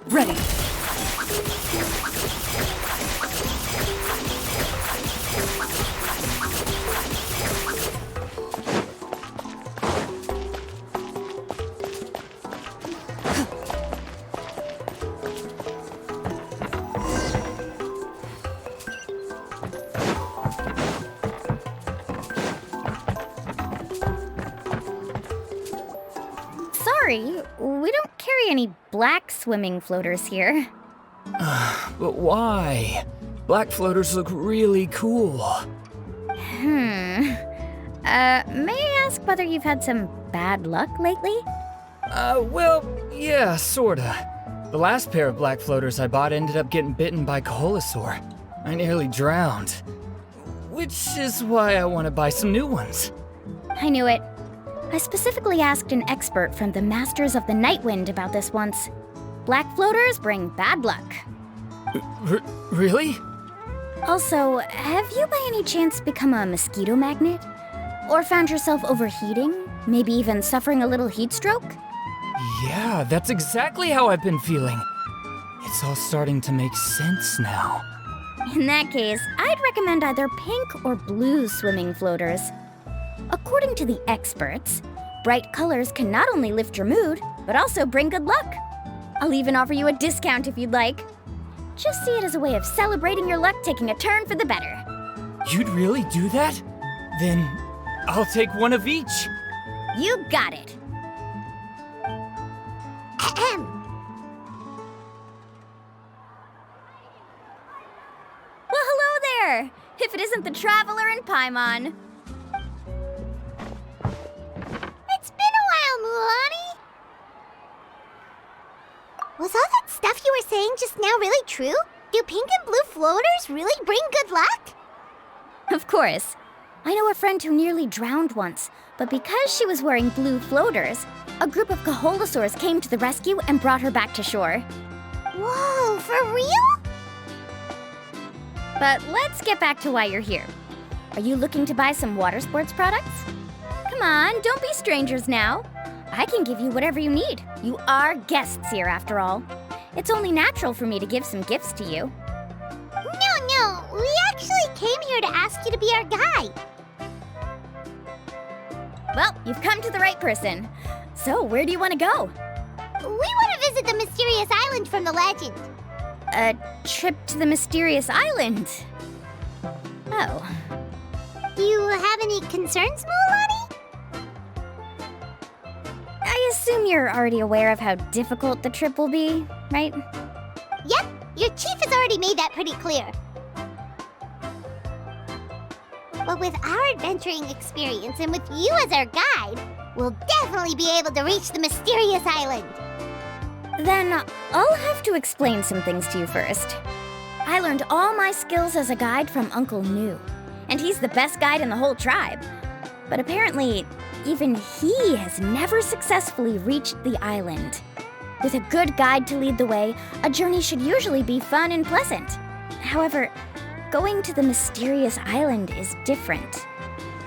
Ready. Sorry, we don't carry any black swimming floaters here. But why? Black floaters look really cool. May I ask whether you've had some bad luck lately? Well, yeah, sorta. The last pair of black floaters I bought ended up getting bitten by Koholosaur. I nearly drowned. Which is why I want to buy some new ones. I knew it. I specifically asked an expert from the Masters of the Nightwind about this once. Black floaters bring bad luck. Really? Also, have you by any chance become a mosquito magnet? Or found yourself overheating? Maybe even suffering a little heat stroke? Yeah, that's exactly how I've been feeling. It's all starting to make sense now. In that case, I'd recommend either pink or blue swimming floaters. According to the experts, bright colors can not only lift your mood, but also bring good luck. I'll even offer you a discount if you'd like. Just see it as a way of celebrating your luck taking a turn for the better. You'd really do that? Then I'll take one of each. You got it. Well, hello there! If it isn't the Traveler and Paimon. It's been a while, Mulani. Was all that stuff you were saying just now really true? Do pink and blue floaters really bring good luck? Of course. I know a friend who nearly drowned once, but because she was wearing blue floaters, a group of Koholosaurs came to the rescue and brought her back to shore. Whoa, for real? But let's get back to why you're here. Are you looking to buy some water sports products? Come on, don't be strangers now. I can give you whatever you need. You are guests here, after all. It's only natural for me to give some gifts to you. No, we actually came here to ask you to be our guide. Well, you've come to the right person. So, where do you want to go? We want to visit the mysterious island from the legend. A trip to the mysterious island? Oh. Do you have any concerns, Mulani? I assume you're already aware of how difficult the trip will be, right? Yep, your chief has already made that pretty clear. But with our adventuring experience and with you as our guide, we'll definitely be able to reach the mysterious island. Then I'll have to explain some things to you first. I learned all my skills as a guide from Uncle Nu, and he's the best guide in the whole tribe. But apparently, even he has never successfully reached the island. With a good guide to lead the way, a journey should usually be fun and pleasant. However, going to the mysterious island is different,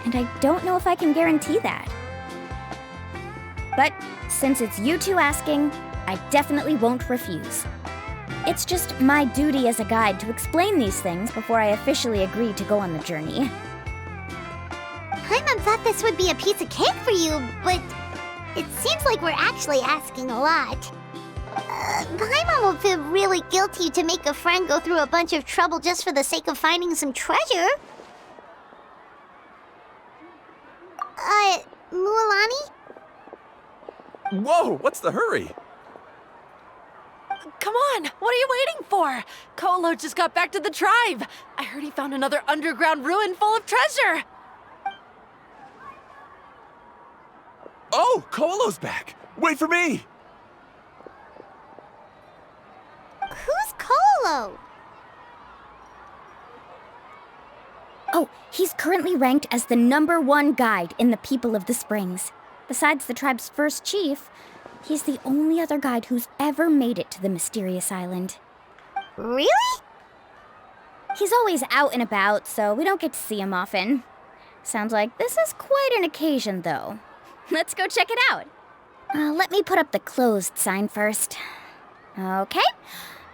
and I don't know if I can guarantee that. But since it's you two asking, I definitely won't refuse. It's just my duty as a guide to explain these things before I officially agree to go on the journey. Paimon thought this would be a piece of cake for you, but it seems like we're actually asking a lot. Paimon will feel really guilty to make a friend go through a bunch of trouble just for the sake of finding some treasure. Mulani? Whoa, what's the hurry? Come on, what are you waiting for? Kolo just got back to the tribe. I heard he found another underground ruin full of treasure. Oh, Kolo's back. Wait for me. Who's Kolo? Oh, he's currently ranked as the #1 guide in the People of the Springs. Besides the tribe's first chief, he's the only other guide who's ever made it to the mysterious island. Really? He's always out and about, so we don't get to see him often. Sounds like this is quite an occasion, though. Let's go check it out. Let me put up the closed sign first. Okay,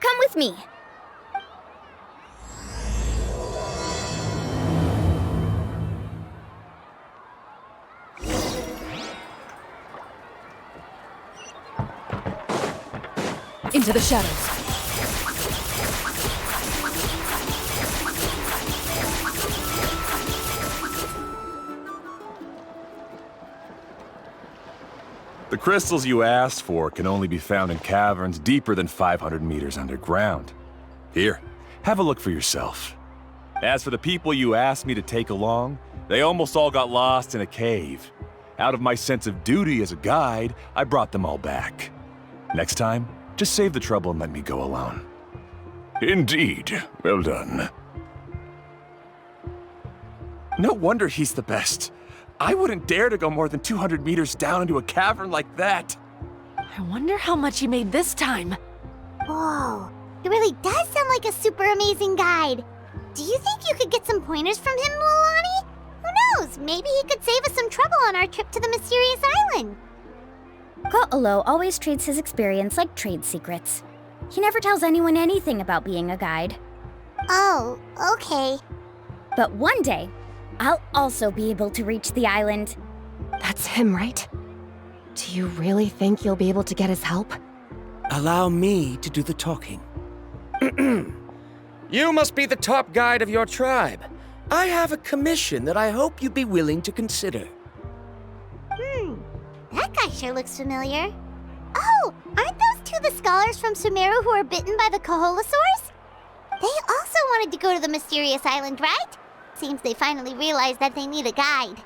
come with me. Into the shadows. The crystals you asked for can only be found in caverns deeper than 500 meters underground. Here, have a look for yourself. As for the people you asked me to take along, they almost all got lost in a cave. Out of my sense of duty as a guide, I brought them all back. Next time, just save the trouble and let me go alone. Indeed. Well done. No wonder he's the best. I wouldn't dare to go more than 200 meters down into a cavern like that. I wonder how much he made this time. Whoa, he really does sound like a super amazing guide. Do you think you could get some pointers from him, Milani? Who knows, maybe he could save us some trouble on our trip to the mysterious island. Ko'olo always treats his experience like trade secrets. He never tells anyone anything about being a guide. Oh, okay. But one day, I'll also be able to reach the island. That's him, right? Do you really think you'll be able to get his help? Allow me to do the talking. You must be the top guide of your tribe. I have a commission that I hope you'd be willing to consider. That guy sure looks familiar. Oh, aren't those two the scholars from Sumeru who were bitten by the Koholosaurs? They also wanted to go to the mysterious island, right? Seems they finally realized that they need a guide.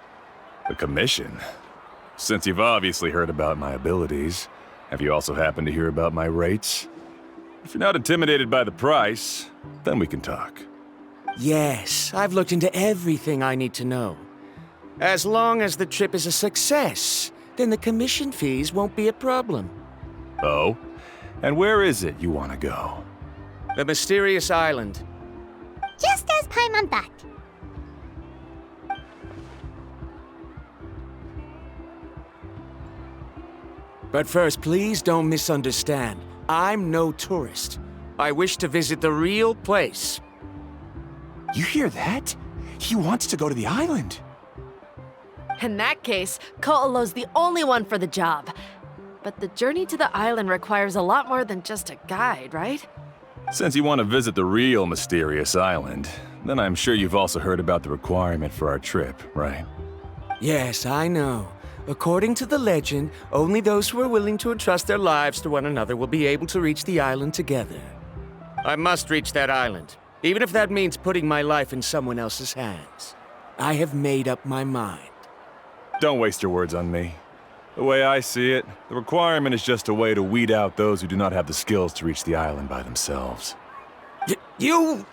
A commission? Since you've obviously heard about my abilities, have you also happened to hear about my rates? If you're not intimidated by the price, then we can talk. Yes, I've looked into everything I need to know. As long as the trip is a success, then the commission fees won't be a problem. Oh? And where is it you want to go? The mysterious island. Just as Paimon thought. But first, please don't misunderstand. I'm no tourist. I wish to visit the real place. You hear that? He wants to go to the island. In that case, Ko'olo's the only one for the job. But the journey to the island requires a lot more than just a guide, right? Since you want to visit the real mysterious island, then I'm sure you've also heard about the requirement for our trip, right? Yes, I know. According to the legend, only those who are willing to entrust their lives to one another will be able to reach the island together. I must reach that island, even if that means putting my life in someone else's hands. I have made up my mind. Don't waste your words on me. The way I see it, the requirement is just a way to weed out those who do not have the skills to reach the island by themselves. You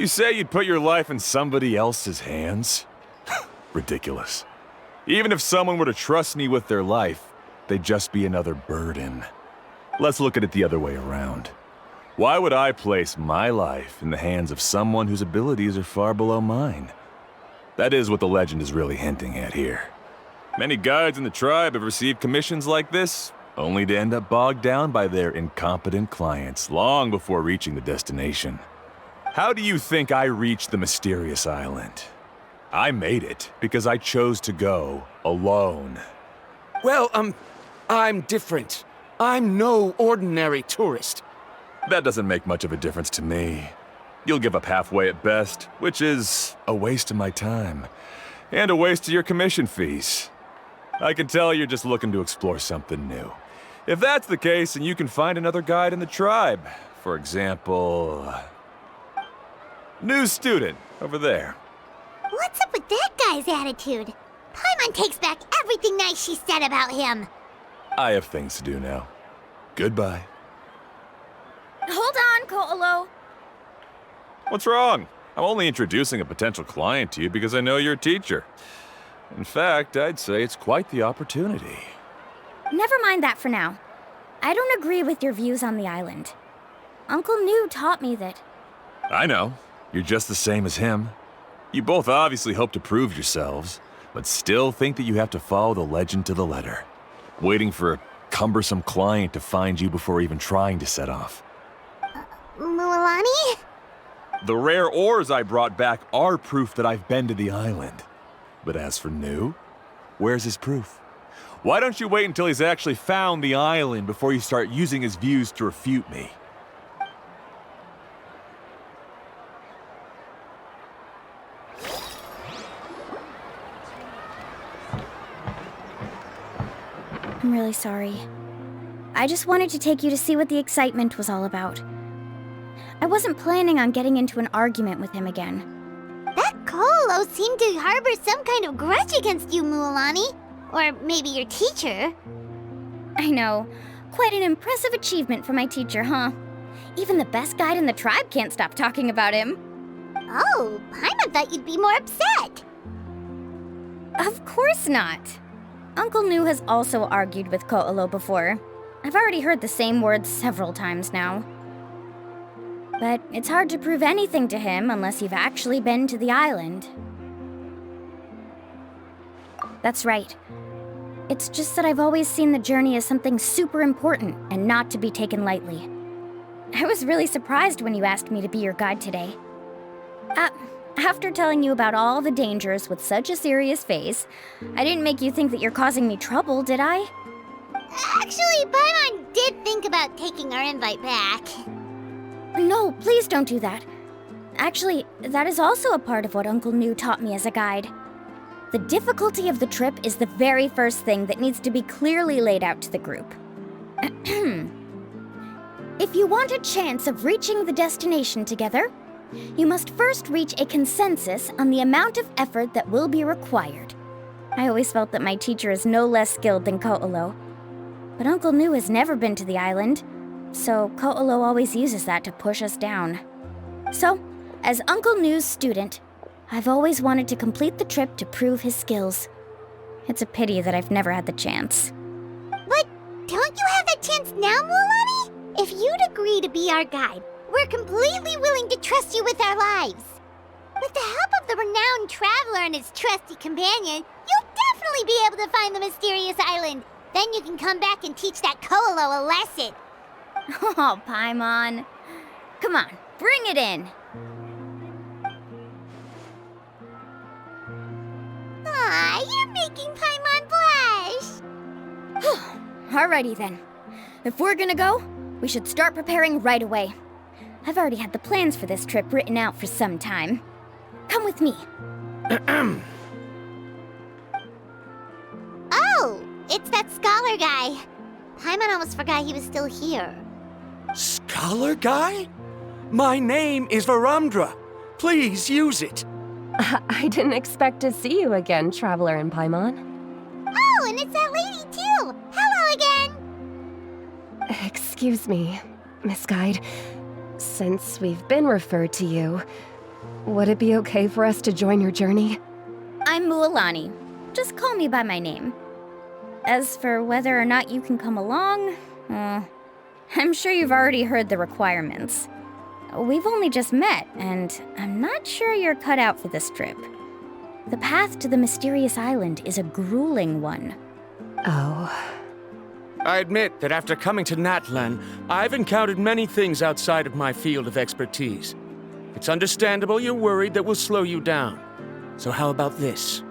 say you'd put your life in somebody else's hands? Ridiculous. Even if someone were to trust me with their life, they'd just be another burden. Let's look at it the other way around. Why would I place my life in the hands of someone whose abilities are far below mine? That is what the legend is really hinting at here. Many guides in the tribe have received commissions like this, only to end up bogged down by their incompetent clients long before reaching the destination. How do you think I reached the mysterious island? I made it because I chose to go alone. Well, I'm different. I'm no ordinary tourist. That doesn't make much of a difference to me. You'll give up halfway at best, which is a waste of my time. And a waste of your commission fees. I can tell you're just looking to explore something new. If that's the case, then you can find another guide in the tribe. For example... new student, over there. What's up with that guy's attitude? Paimon takes back everything nice she said about him. I have things to do now. Goodbye. Hold on, Ko'olo. What's wrong? I'm only introducing a potential client to you because I know you're a teacher. In fact, I'd say it's quite the opportunity. Never mind that for now. I don't agree with your views on the island. Uncle New taught me that. I know. You're just the same as him. You both obviously hope to prove yourselves, but still think that you have to follow the legend to the letter. Waiting for cumbersome client to find you before even trying to set off. Mualani? The rare ores I brought back are proof that I've been to the island. But as for Nu, where's his proof? Why don't you wait until he's actually found the island before you start using his views to refute me? I'm really sorry. I just wanted to take you to see what the excitement was all about. I wasn't planning on getting into an argument with him again. That Colo seemed to harbor some kind of grudge against you, Mualani. Or maybe your teacher. I know. Quite an impressive achievement for my teacher, huh? Even the best guide in the tribe can't stop talking about him. Oh, Paimon thought you'd be more upset. Of course not. Uncle Nu has also argued with Ko'olo before. I've already heard the same words several times now. But it's hard to prove anything to him unless you've actually been to the island. That's right. It's just that I've always seen the journey as something super important and not to be taken lightly. I was really surprised when you asked me to be your guide today. After telling you about all the dangers with such a serious face, I didn't make you think that you're causing me trouble, did I? Actually, Paimon did think about taking our invite back. No, please don't do that. Actually, that is also a part of what Uncle Nu taught me as a guide. The difficulty of the trip is the very first thing that needs to be clearly laid out to the group. If you want a chance of reaching the destination together, you must first reach a consensus on the amount of effort that will be required. I always felt that my teacher is no less skilled than Ko'olo. But Uncle Nu has never been to the island, so Ko'olo always uses that to push us down. So, as Uncle Nu's student, I've always wanted to complete the trip to prove his skills. It's a pity that I've never had the chance. But don't you have that chance now, Mualani? If you'd agree to be our guide, we're completely willing to trust you with our lives. With the help of the renowned traveler and his trusty companion, you'll definitely be able to find the mysterious island. Then you can come back and teach that Ko'olo a lesson. Oh, Paimon. Come on, bring it in. Aw, you're making Paimon blush. Alrighty then. If we're gonna go, we should start preparing right away. I've already had the plans for this trip written out for some time. Come with me. Oh, it's that scholar guy. Paimon almost forgot he was still here. Scholar guy? My name is Varamdra. Please use it. I didn't expect to see you again, Traveler and Paimon. Oh, and it's that lady too. Hello again. Excuse me, Miss Guide. Since we've been referred to you, would it be okay for us to join your journey? I'm Mualani. Just call me by my name. As for whether or not you can come along, I'm sure you've already heard the requirements. We've only just met, and I'm not sure you're cut out for this trip. The path to the mysterious island is a grueling one. Oh. I admit that after coming to Natlan, I've encountered many things outside of my field of expertise. It's understandable you're worried that we'll slow you down. So how about this?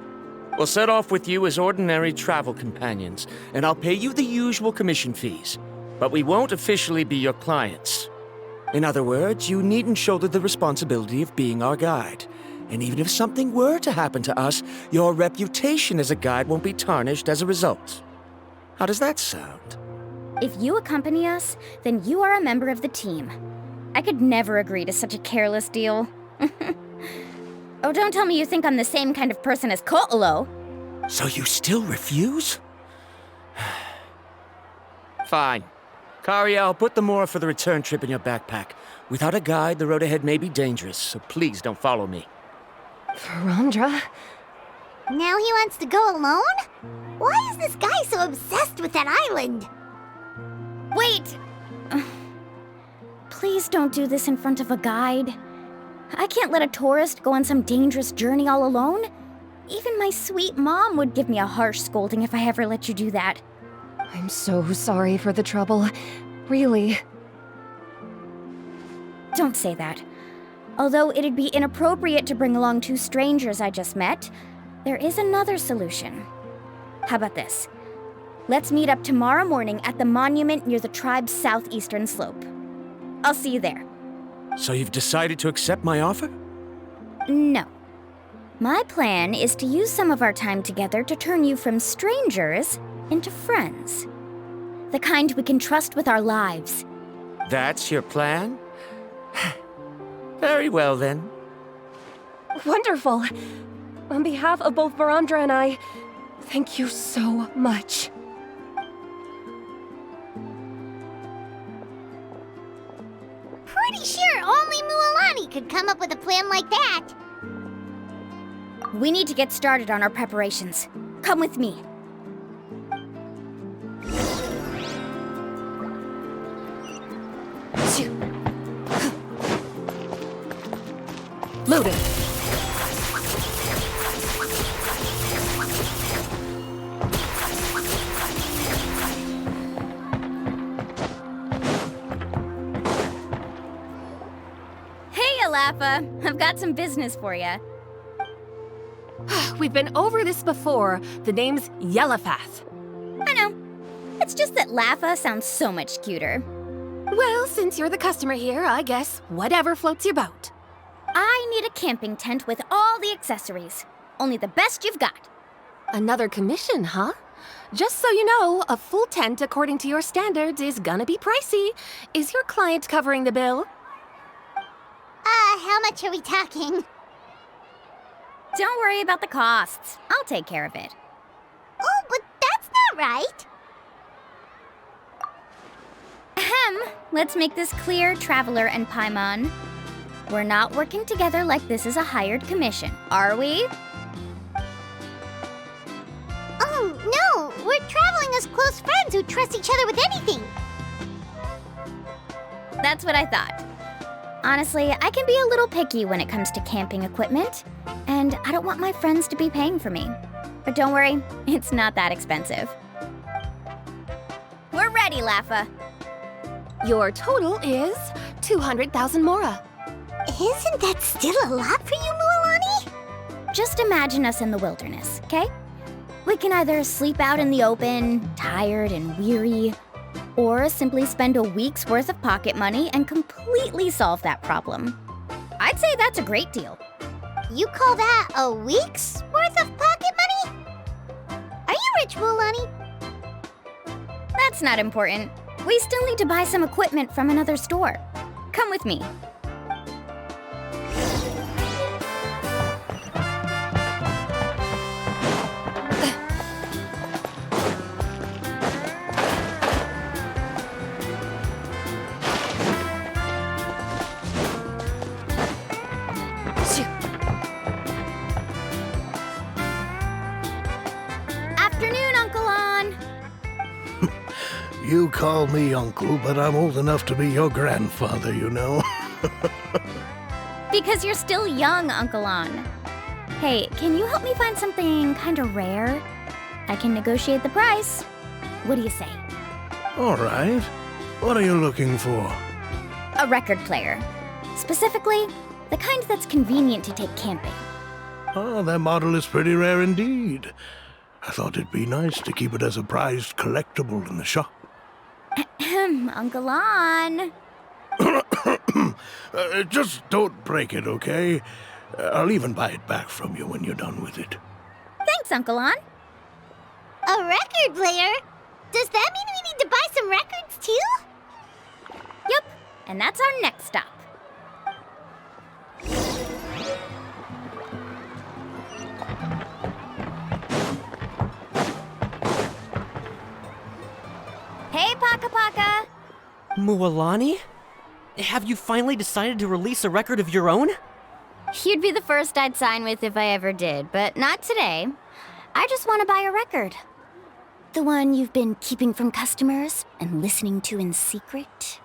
We'll set off with you as ordinary travel companions, and I'll pay you the usual commission fees. But we won't officially be your clients. In other words, you needn't shoulder the responsibility of being our guide. And even if something were to happen to us, your reputation as a guide won't be tarnished as a result. How does that sound? If you accompany us, then you are a member of the team. I could never agree to such a careless deal. Oh, don't tell me you think I'm the same kind of person as Ko'olo. So you still refuse? Fine. Kariel, put the Mora for the return trip in your backpack. Without a guide, the road ahead may be dangerous, so please don't follow me. Varamdra? Now he wants to go alone? Why is this guy so obsessed with that island? Wait! Please don't do this in front of a guide. I can't let a tourist go on some dangerous journey all alone. Even my sweet mom would give me a harsh scolding if I ever let you do that. I'm so sorry for the trouble. Really. Don't say that. Although it'd be inappropriate to bring along two strangers I just met, there is another solution. How about this? Let's meet up tomorrow morning at the monument near the tribe's southeastern slope. I'll see you there. So you've decided to accept my offer? No. My plan is to use some of our time together to turn you from strangers into friends. The kind we can trust with our lives. That's your plan? Very well, then. Wonderful. On behalf of both Verandra and I, thank you so much. Pretty sure only Mualani could come up with a plan like that. We need to get started on our preparations. Come with me. Loaded. Hey, Alafa. I've got some business for you. We've been over this before. The name's Yellowfath. I know. It's just that Lafa sounds so much cuter. Well, since you're the customer here, I guess whatever floats your boat. I need a camping tent with all the accessories. Only the best you've got. Another commission, huh? Just so you know, a full tent according to your standards is gonna be pricey. Is your client covering the bill? How much are we talking? Don't worry about the costs. I'll take care of it. Oh, but that's not right. Ahem. Let's make this clear, Traveler and Paimon. We're not working together like this is a hired commission, are we? Oh, no! We're traveling as close friends who trust each other with anything. That's what I thought. Honestly, I can be a little picky when it comes to camping equipment, and I don't want my friends to be paying for me. But don't worry, it's not that expensive. We're ready, Lafa. Your total is 200,000 mora. Isn't that still a lot for you, Mualani? Just imagine us in the wilderness, okay? We can either sleep out in the open, tired and weary, or simply spend a week's worth of pocket money and completely solve that problem. I'd say that's a great deal. You call that a week's worth of pocket money? Are you rich, Mualani? That's not important. We still need to buy some equipment from another store. Come with me. Afternoon, Uncle On. You call me uncle, but I'm old enough to be your grandfather, you know. Because you're still young, Uncle On. Hey, can you help me find something kinda rare? I can negotiate the price. What do you say? All right. What are you looking for? A record player. Specifically, the kind that's convenient to take camping. Oh, that model is pretty rare indeed. I thought it'd be nice to keep it as a prized collectible in the shop. Uncle On. Just don't break it, okay? I'll even buy it back from you when you're done with it. Thanks, Uncle On. A record player? Does that mean we need to buy some records too? Yep, and that's our next stop. Hey, Paka Paka! Mualani? Have you finally decided to release a record of your own? You'd be the first I'd sign with if I ever did, but not today. I just want to buy a record. The one you've been keeping from customers and listening to in secret.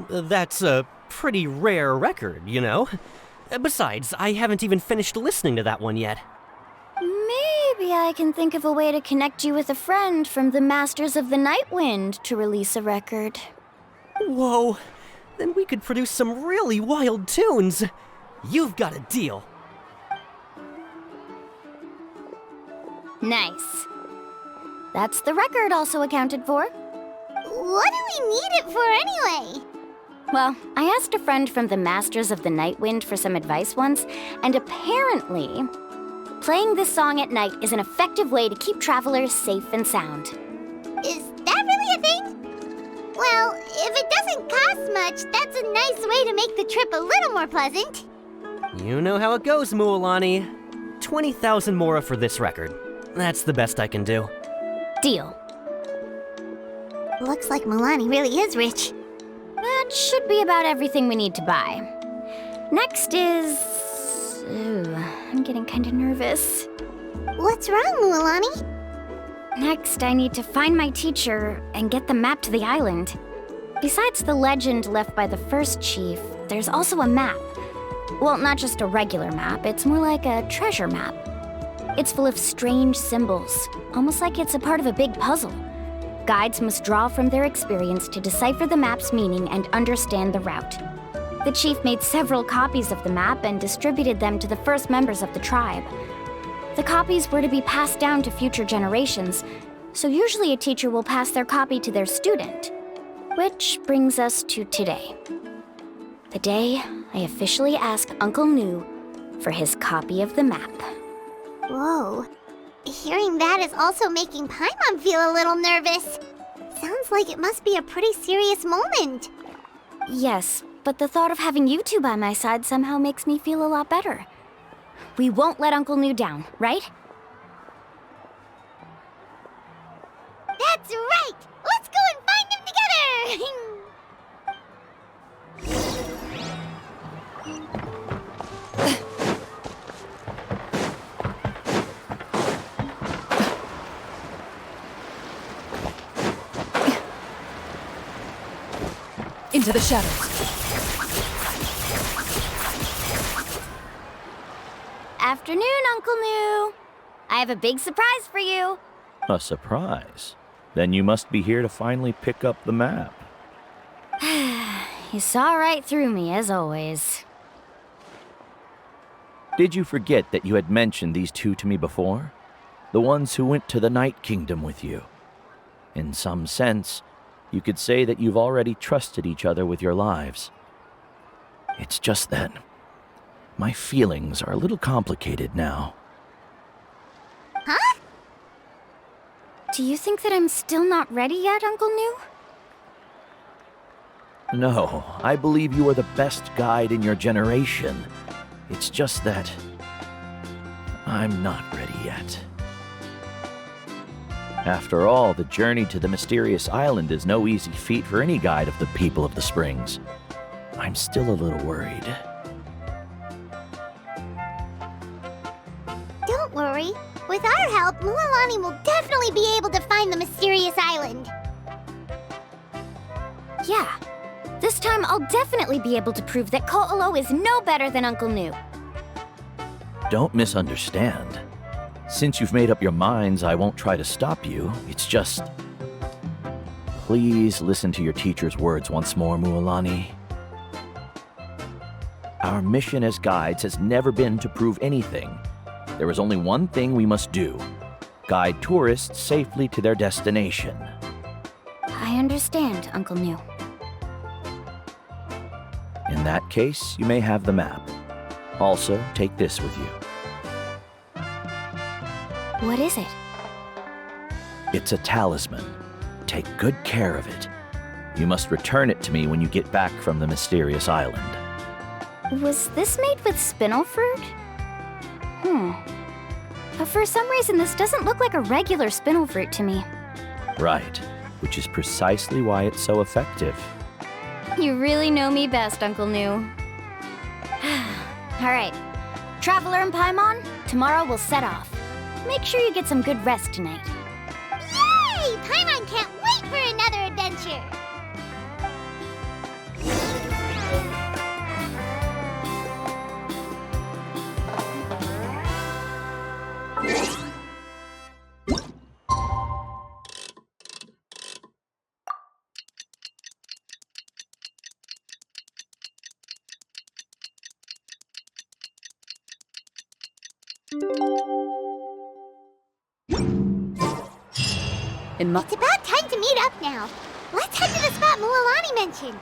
That's a pretty rare record, you know? Besides, I haven't even finished listening to that one yet. Maybe I I can think of a way to connect you with a friend from the Masters of the Night Wind to release a record. Whoa, then we could produce some really wild tunes. You've got a deal. Nice. That's the record also accounted for. What do we need it for anyway? Well, I asked a friend from the Masters of the Night Wind for some advice once, and apparently, playing this song at night is an effective way to keep travelers safe and sound. Is that really a thing? Well, if it doesn't cost much, that's a nice way to make the trip a little more pleasant. You know how it goes, Mualani. 20,000 mora for this record. That's the best I can do. Deal. Looks like Milani really is rich. That should be about everything we need to buy. Next is... Ooh, I'm getting kinda nervous. What's wrong, Mualani? Next, I need to find my teacher and get the map to the island. Besides the legend left by the first chief, there's also a map. Well, not just a regular map, it's more like a treasure map. It's full of strange symbols, almost like it's a part of a big puzzle. Guides must draw from their experience to decipher the map's meaning and understand the route. The chief made several copies of the map and distributed them to the first members of the tribe. The copies were to be passed down to future generations, so usually a teacher will pass their copy to their student. Which brings us to today. The day I officially ask Uncle Nu for his copy of the map. Whoa. Hearing that is also making Paimon feel a little nervous. Sounds like it must be a pretty serious moment. Yes, but the thought of having you two by my side somehow makes me feel a lot better. We won't let Uncle Nu down, right? That's right! Let's go and find him together! Into the shadows. Afternoon, Uncle Nu. I have a big surprise for you. A surprise? Then you must be here to finally pick up the map. You saw right through me, as always. Did you forget that you had mentioned these two to me before? The ones who went to the Night Kingdom with you. In some sense, you could say that you've already trusted each other with your lives. It's just that my feelings are a little complicated now. Huh? Do you think that I'm still not ready yet, Uncle Nu? No, I believe you are the best guide in your generation. It's just that I'm not ready yet. After all, the journey to the mysterious island is no easy feat for any guide of the people of the Springs. I'm still a little worried. Don't worry. With our help, Mualani will definitely be able to find the mysterious island. Yeah. This time I'll definitely be able to prove that Ko'olo is no better than Uncle Nu. Don't misunderstand. Since you've made up your minds, I won't try to stop you. It's just... Please listen to your teacher's words once more, Mualani. Our mission as guides has never been to prove anything. There is only one thing we must do. Guide tourists safely to their destination. I understand, Uncle Nu. In that case, you may have the map. Also, take this with you. What is it? It's a talisman. Take good care of it. You must return it to me when you get back from the mysterious island. Was this made with spinel fruit? But for some reason, this doesn't look like a regular spinel fruit to me. Right, which is precisely why it's so effective. You really know me best, Uncle Nu. All right, Traveler and Paimon, tomorrow we'll set off. Make sure you get some good rest tonight. Yay! Paimon can't wait for another adventure! It's about time to meet up now. Let's head to the spot Mualani mentioned.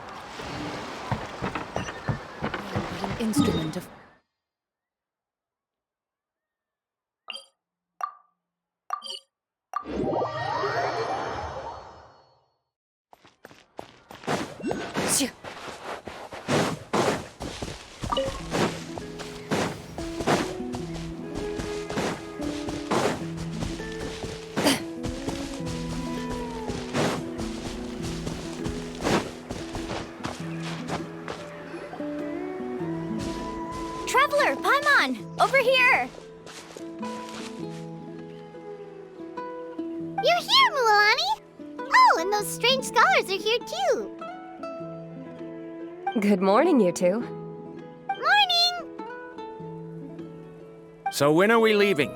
An instrument of... Traveler, Paimon, over here! You're here, Mualani! Oh, and those strange scholars are here too. Good morning, you two. Morning! So when are we leaving?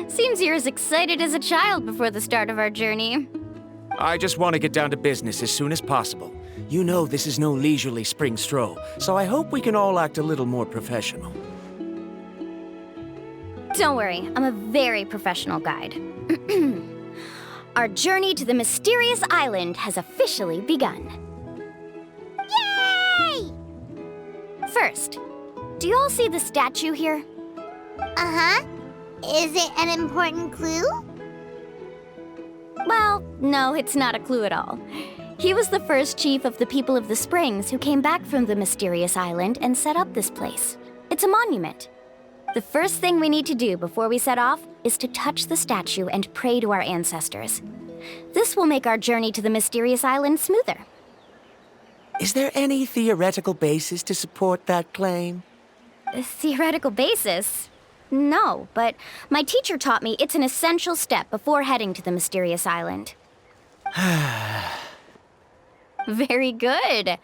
Seems you're as excited as a child before the start of our journey. I just want to get down to business as soon as possible. You know this is no leisurely spring stroll, so I hope we can all act a little more professional. Don't worry, I'm a very professional guide. Our journey to the mysterious island has officially begun. Yay! First, do you all see the statue here? Uh-huh. Is it an important clue? Well, no, it's not a clue at all. He was the first chief of the people of the Springs who came back from the mysterious island and set up this place. It's a monument. The first thing we need to do before we set off is to touch the statue and pray to our ancestors. This will make our journey to the mysterious island smoother. Is there any theoretical basis to support that claim? A theoretical basis? No, but my teacher taught me it's an essential step before heading to the mysterious island. Very good.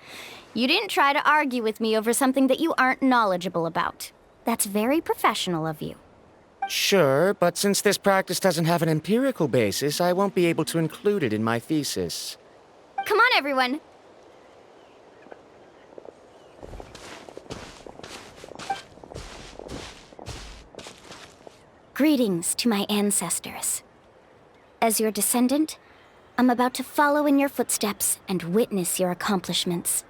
You didn't try to argue with me over something that you aren't knowledgeable about. That's very professional of you. Sure, but since this practice doesn't have an empirical basis, I won't be able to include it in my thesis. Come on, everyone. Greetings to my ancestors. As your descendant, I'm about to follow in your footsteps and witness your accomplishments.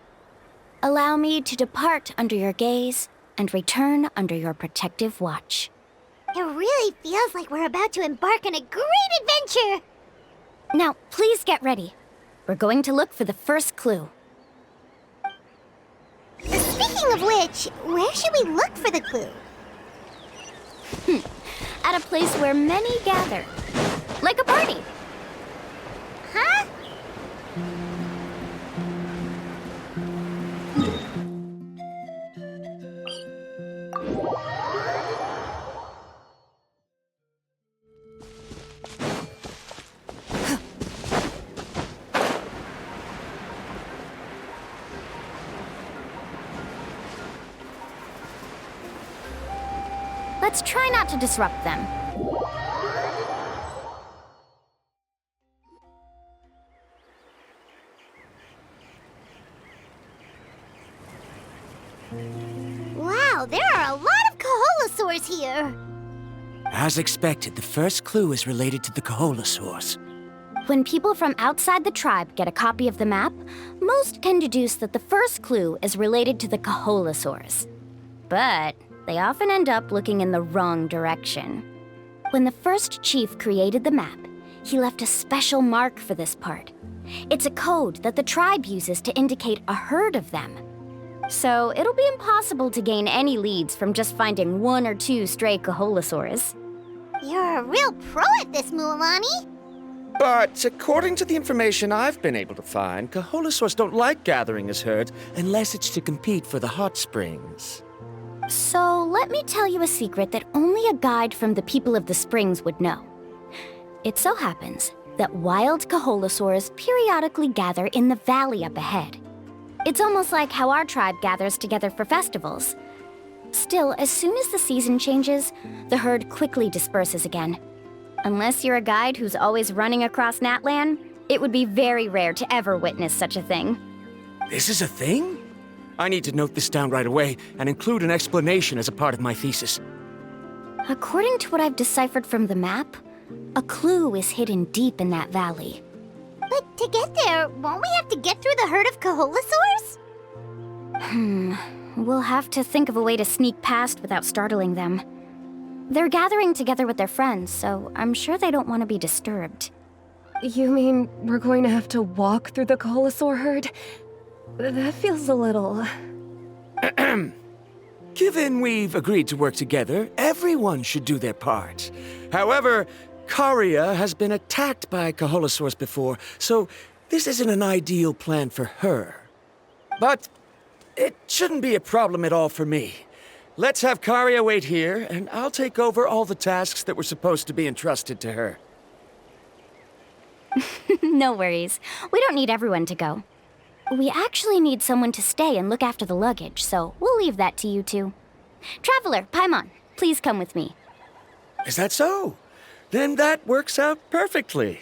Allow me to depart under your gaze and return under your protective watch. It really feels like we're about to embark on a great adventure! Now, please get ready. We're going to look for the first clue. Speaking of which, where should we look for the clue? At a place where many gather. Like a party. Huh? Let's try not to disrupt them. Wow, there are a lot of Kaholosaurs here! As expected, the first clue is related to the Kaholosaurs. When people from outside the tribe get a copy of the map, most can deduce that the first clue is related to the Kaholosaurs. But they often end up looking in the wrong direction. When the first chief created the map, he left a special mark for this part. It's a code that the tribe uses to indicate a herd of them. So it'll be impossible to gain any leads from just finding one or two stray Kaholosaurs. You're a real pro at this, Mualani! But according to the information I've been able to find, Kaholosaurs don't like gathering as herds unless it's to compete for the hot springs. So let me tell you a secret that only a guide from the people of the springs would know. It so happens that wild Kaholosaurs periodically gather in the valley up ahead. It's almost like how our tribe gathers together for festivals. Still, as soon as the season changes, the herd quickly disperses again. Unless you're a guide who's always running across Natlan, it would be very rare to ever witness such a thing. This is a thing? I need to note this down right away and include an explanation as a part of my thesis. According to what I've deciphered from the map, a clue is hidden deep in that valley. But to get there, won't we have to get through the herd of Kaholasaurs? We'll have to think of a way to sneak past without startling them. They're gathering together with their friends, so I'm sure they don't want to be disturbed. You mean we're going to have to walk through the Kaholasaur herd? That feels a little... Given we've agreed to work together, everyone should do their part. However, Karia has been attacked by Kaholasaurs before, so this isn't an ideal plan for her. But it shouldn't be a problem at all for me. Let's have Karia wait here, and I'll take over all the tasks that were supposed to be entrusted to her. No worries. We don't need everyone to go. We actually need someone to stay and look after the luggage, so we'll leave that to you two. Traveler, Paimon, please come with me. Is that so? Then that works out perfectly.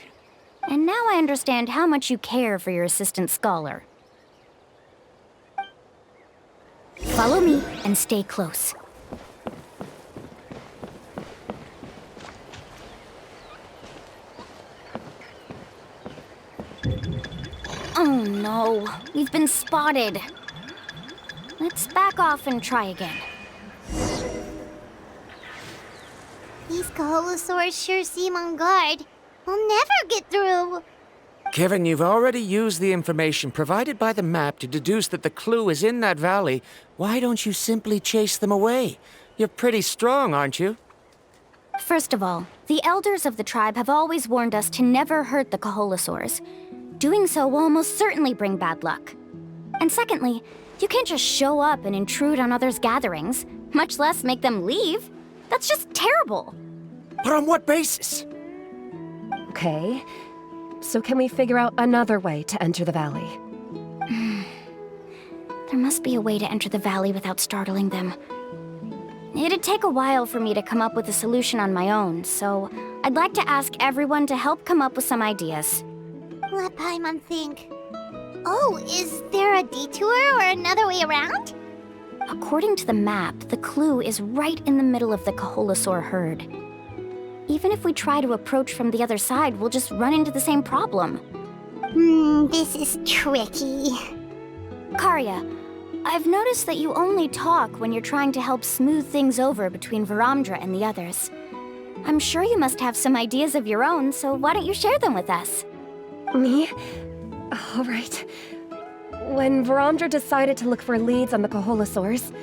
And now I understand how much you care for your assistant scholar. Follow me and stay close. Oh no, we've been spotted. Let's back off and try again. These Kaholasaurs sure seem on guard. We'll never get through. Kevin, you've already used the information provided by the map to deduce that the clue is in that valley. Why don't you simply chase them away? You're pretty strong, aren't you? First of all, the elders of the tribe have always warned us to never hurt the Kaholasaurs. Doing so will almost certainly bring bad luck. And secondly, you can't just show up and intrude on others' gatherings, much less make them leave. That's just terrible. But on what basis? Okay, so can we figure out another way to enter the valley? There must be a way to enter the valley without startling them. It'd take a while for me to come up with a solution on my own, so I'd like to ask everyone to help come up with some ideas. Let Paimon think. Oh, is there a detour or another way around? According to the map, the clue is right in the middle of the Kaholasaur herd. Even if we try to approach from the other side, we'll just run into the same problem. This is tricky. Karia, I've noticed that you only talk when you're trying to help smooth things over between Varamdra and the others. I'm sure you must have some ideas of your own, so why don't you share them with us? Me? All right. When Varamdra decided to look for leads on the Kaholasaurs,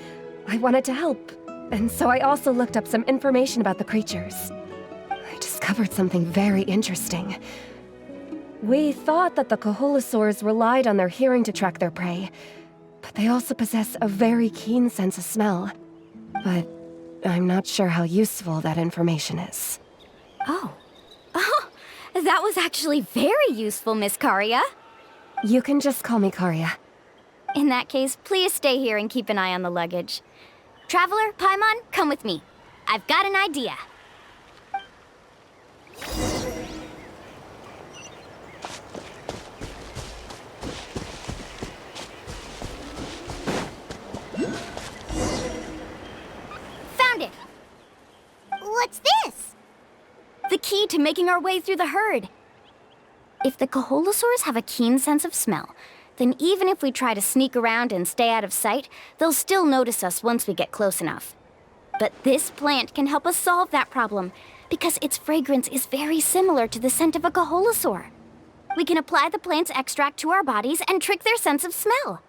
I wanted to help, and so I also looked up some information about the creatures. I discovered something very interesting. We thought that the Kaholasaurs relied on their hearing to track their prey, but they also possess a very keen sense of smell. But I'm not sure how useful that information is. Oh, that was actually very useful, Miss Karia. You can just call me Karia. In that case, please stay here and keep an eye on the luggage. Traveler, Paimon, come with me. I've got an idea. Found it! What's this? The key to making our way through the herd. If the Kaholasaurs have a keen sense of smell, then even if we try to sneak around and stay out of sight, they'll still notice us once we get close enough. But this plant can help us solve that problem, because its fragrance is very similar to the scent of a Kaholasaur. We can apply the plant's extract to our bodies and trick their sense of smell.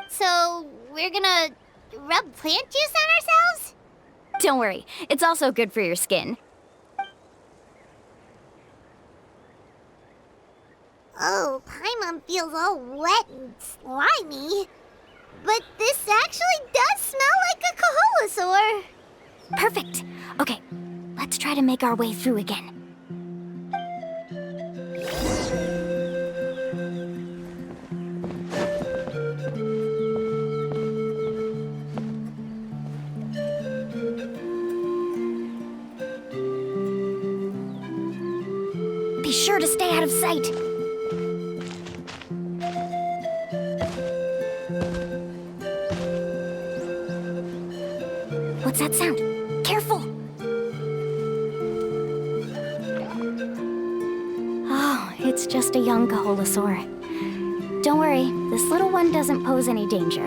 So, we're gonna rub plant juice on ourselves? Don't worry, it's also good for your skin. Oh, Paimon feels all wet and slimy. But this actually does smell like a Kaholasaur. Perfect. Okay, let's try to make our way through again. Be sure to stay out of sight. What's that sound? Careful! Oh, it's just a young Kaholosaur. Don't worry, this little one doesn't pose any danger.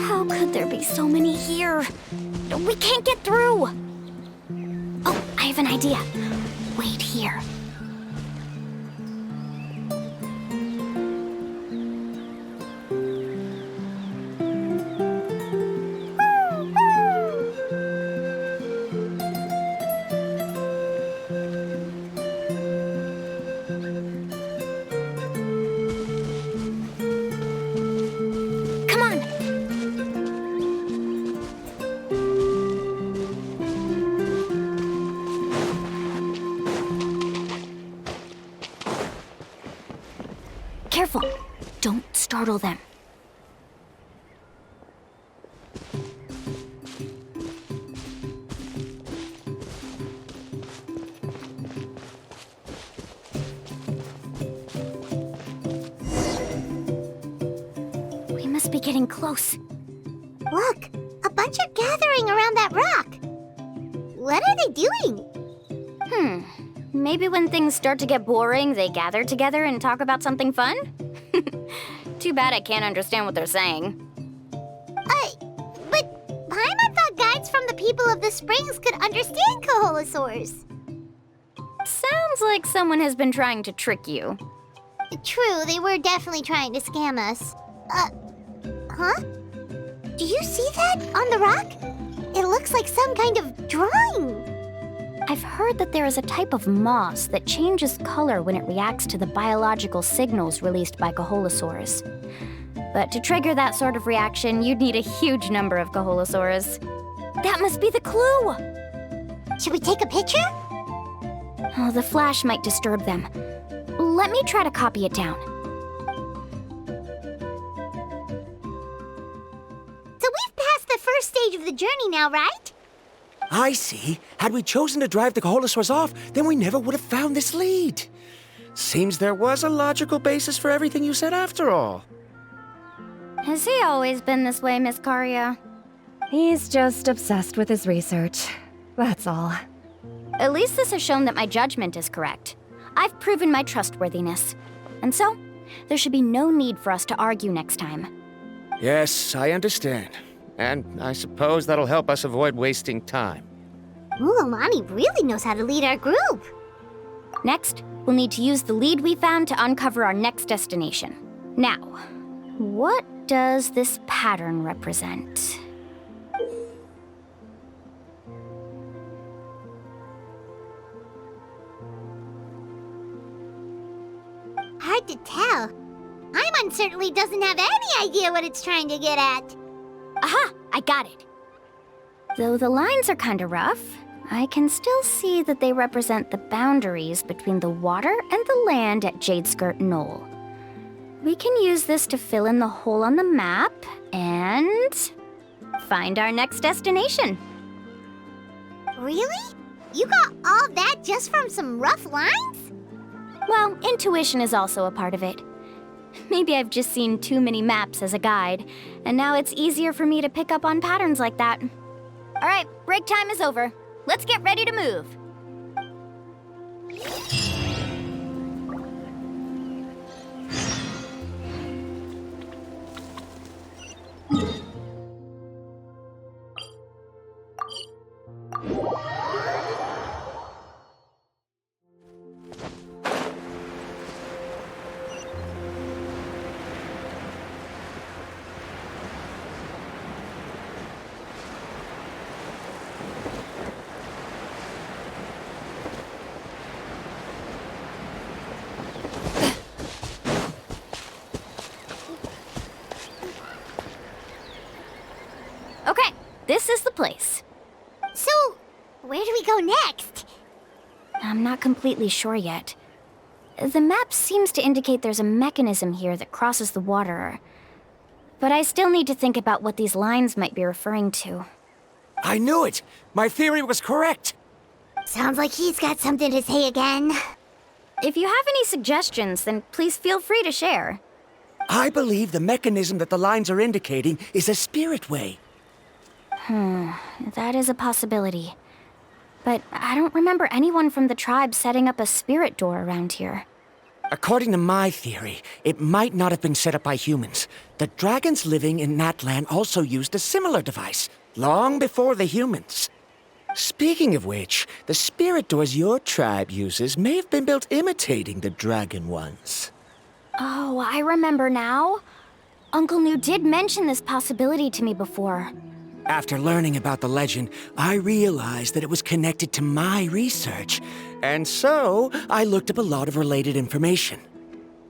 How could there be so many here? We can't get through! Oh, I have an idea. Wait here. Come on! Careful! Don't startle them. We must be getting close. Look, a bunch are gathering around that rock. What are they doing? Maybe when things start to get boring, they gather together and talk about something fun? Too bad I can't understand what they're saying. But Paimon thought guides from the people of the springs could understand Kaholosaurs. Sounds like someone has been trying to trick you. True, they were definitely trying to scam us. Huh? Do you see that on the rock? It looks like some kind of drawing. I've heard that there is a type of moss that changes color when it reacts to the biological signals released by Kaholosaurs. But to trigger that sort of reaction, you'd need a huge number of Kaholosaurs. That must be the clue! Should we take a picture? Oh, the flash might disturb them. Let me try to copy it down. So we've passed the first stage of the journey now, right? I see. Had we chosen to drive the Kaholosaurs off, then we never would have found this lead. Seems there was a logical basis for everything you said after all. Has he always been this way, Miss Karia? He's just obsessed with his research. That's all. At least this has shown that my judgment is correct. I've proven my trustworthiness. And so, there should be no need for us to argue next time. Yes, I understand. And I suppose that'll help us avoid wasting time. Mulamani really knows how to lead our group. Next, we'll need to use the lead we found to uncover our next destination. Now, what does this pattern represent? Hard to tell. Paimon certainly doesn't have any idea what it's trying to get at. Aha! I got it! Though the lines are kinda rough, I can still see that they represent the boundaries between the water and the land at Jadeskirt Knoll. We can use this to fill in the hole on the map and find our next destination. Really? You got all that just from some rough lines? Well, intuition is also a part of it. Maybe I've just seen too many maps as a guide, and now it's easier for me to pick up on patterns like that. All right, break time is over. Let's get ready to move. Okay, this is the place. So, where do we go next? I'm not completely sure yet. The map seems to indicate there's a mechanism here that crosses the water. but I still need to think about what these lines might be referring to. I knew it! My theory was correct! Sounds like he's got something to say again. If you have any suggestions, then please feel free to share. I believe the mechanism that the lines are indicating is a spirit way. That is a possibility. But I don't remember anyone from the tribe setting up a spirit door around here. According to my theory, it might not have been set up by humans. The dragons living in that land also used a similar device, long before the humans. Speaking of which, the spirit doors your tribe uses may have been built imitating the dragon ones. Oh, I remember now. Uncle New did mention this possibility to me before. After learning about the legend, I realized that it was connected to my research, and so I looked up a lot of related information.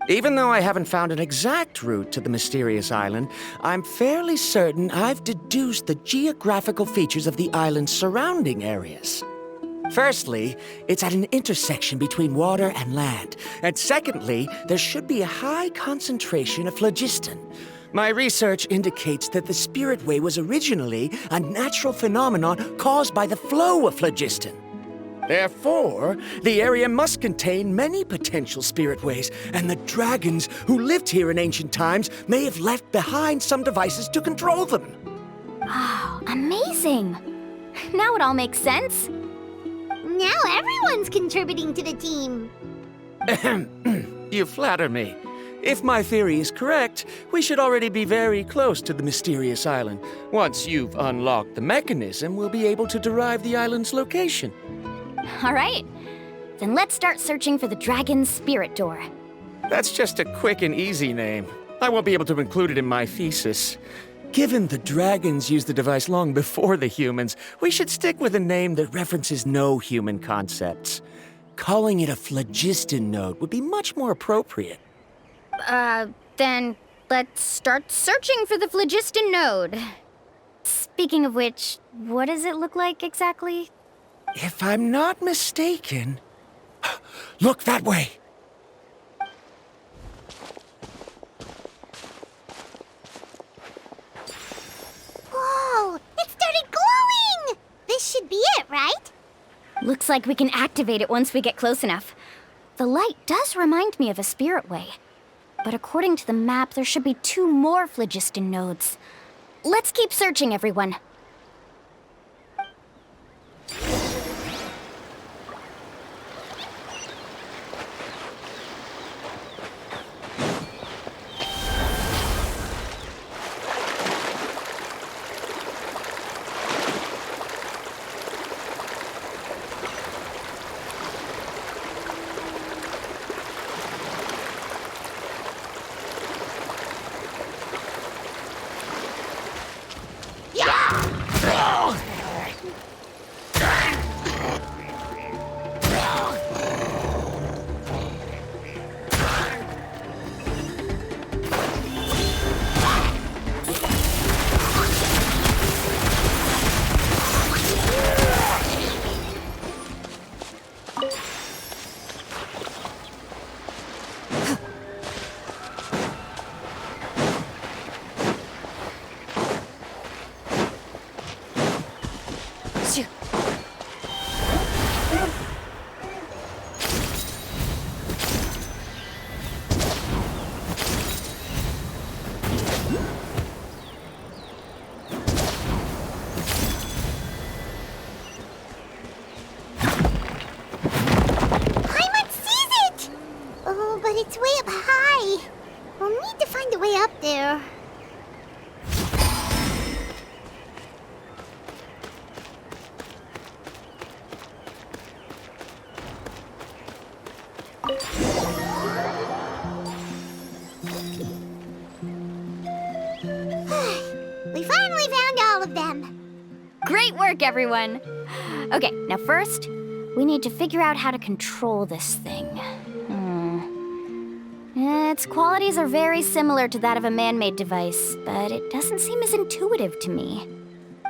Even though I haven't found an exact route to the mysterious island, I'm fairly certain I've deduced the geographical features of the island's surrounding areas. Firstly, it's at an intersection between water and land, and secondly, there should be a high concentration of phlogiston. My research indicates that the Spirit Way was originally a natural phenomenon caused by the flow of phlogiston. Therefore, the area must contain many potential Spirit Ways, and the dragons who lived here in ancient times may have left behind some devices to control them. Oh, amazing! Now it all makes sense. Now everyone's contributing to the team. You flatter me. If my theory is correct, we should already be very close to the mysterious island. Once you've unlocked the mechanism, we'll be able to derive the island's location. All right. Then let's start searching for the dragon's spirit door. That's just a quick and easy name. I won't be able to include it in my thesis. Given the dragons used the device long before the humans, we should stick with a name that references no human concepts. Calling it a phlogiston node would be much more appropriate. Then let's start searching for the phlogiston node. Speaking of which, what does it look like exactly? If I'm not mistaken... Look that way! Whoa! It started glowing! This should be it, right? Looks like we can activate it once we get close enough. The light does remind me of a spirit way. But according to the map, there should be 2 more phlogiston nodes. Let's keep searching, everyone. It's way up high. We'll need to find a way up there. We finally found all of them. Great work, everyone. Okay, now first, we need to figure out how to control this thing. Its qualities are very similar to that of a man-made device, but it doesn't seem as intuitive to me.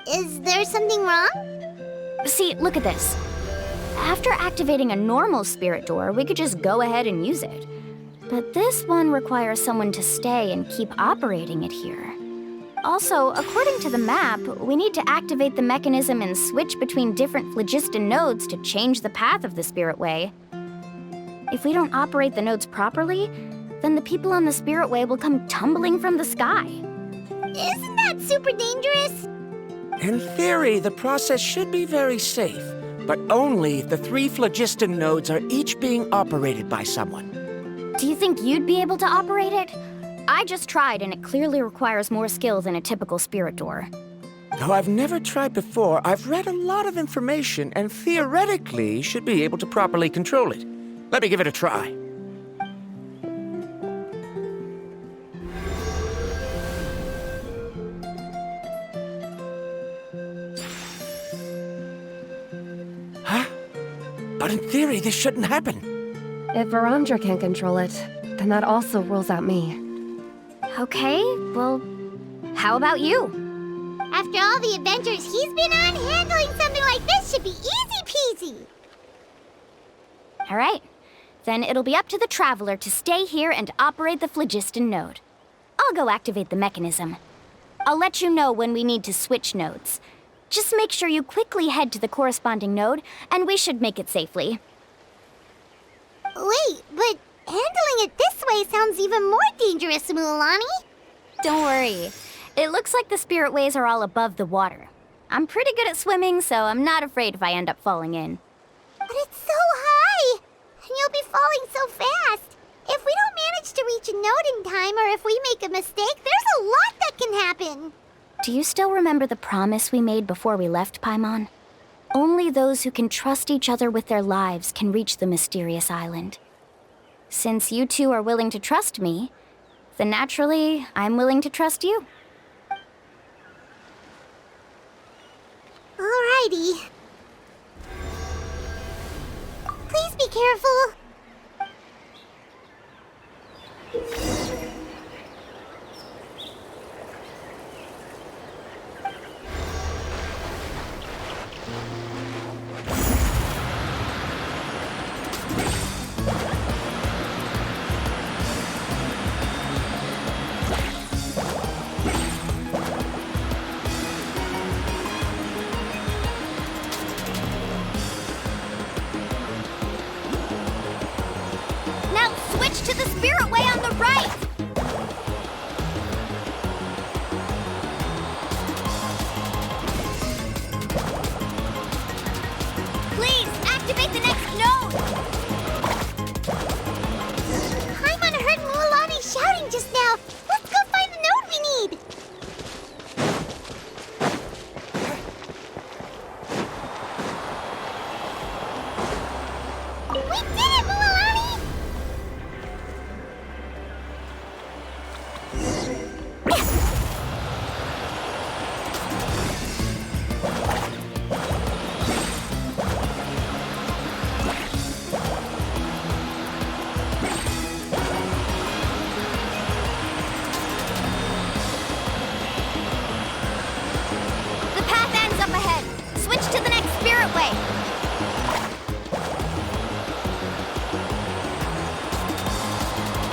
Is there something wrong? See, look at this. After activating a normal spirit door, we could just go ahead and use it. But this one requires someone to stay and keep operating it here. Also, according to the map, we need to activate the mechanism and switch between different phlogiston nodes to change the path of the Spirit Way. If we don't operate the nodes properly, then the people on the Spirit Way will come tumbling from the sky. Isn't that super dangerous? In theory, the process should be very safe, but only if the 3 phlogiston nodes are each being operated by someone. Do you think you'd be able to operate it? I just tried, and it clearly requires more skill than a typical spirit door. Though I've never tried before, I've read a lot of information and theoretically should be able to properly control it. Let me give it a try. Huh? But in theory, this shouldn't happen. If Varamdra can't control it, then that also rules out me. Okay, well, how about you? After all the adventures he's been on, handling something like this should be easy peasy. All right, then it'll be up to the Traveler to stay here and operate the phlogiston node. I'll go activate the mechanism. I'll let you know when we need to switch nodes. Just make sure you quickly head to the corresponding node, and we should make it safely. Wait, but handling it this way sounds even more dangerous, Mualani. Don't worry. It looks like the spirit ways are all above the water. I'm pretty good at swimming, so I'm not afraid if I end up falling in. But it's so high, and you'll be falling so fast. If we don't manage to reach a node in time, or if we make a mistake, there's a lot that can happen. Do you still remember the promise we made before we left, Paimon? Only those who can trust each other with their lives can reach the mysterious island. Since you two are willing to trust me, then naturally, I'm willing to trust you. Alrighty. Please be careful. Now switch to the spirit way on the right! Please, activate the next node! Paimon heard Mualani shouting just now. Let's go find the node we need. We did it, Mualani! The path ends up ahead. Switch to the next spirit way.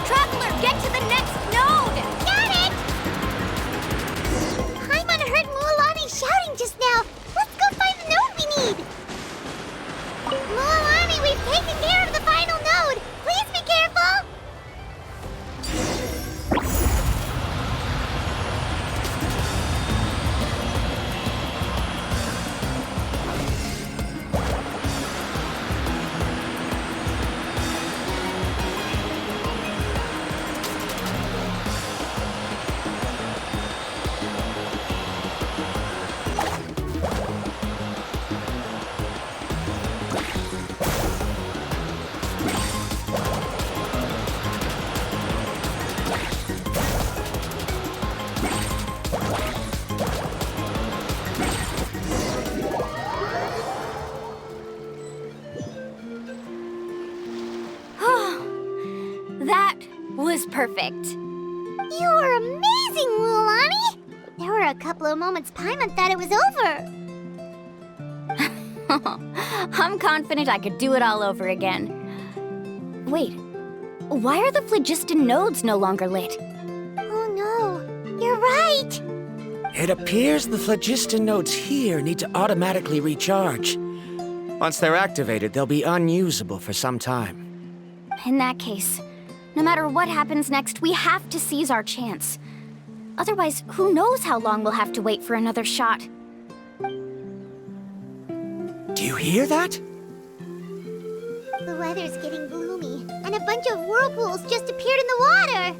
Traveler, get to the next node! Got it! Paimon heard Mualani shouting just now. Let's go find the node we need. Mualani, we've taken care of the final node. Please be careful. That was perfect. You were amazing, Mualani. There were a couple of moments Paimon thought it was over. I'm confident I could do it all over again. Wait, why are the phlogiston nodes no longer lit? Oh no, you're right. It appears the phlogiston nodes here need to automatically recharge. Once they're activated, they'll be unusable for some time. In that case, no matter what happens next, we have to seize our chance. Otherwise, who knows how long we'll have to wait for another shot. Do you hear that? The weather's getting gloomy, and a bunch of whirlpools just appeared in the water.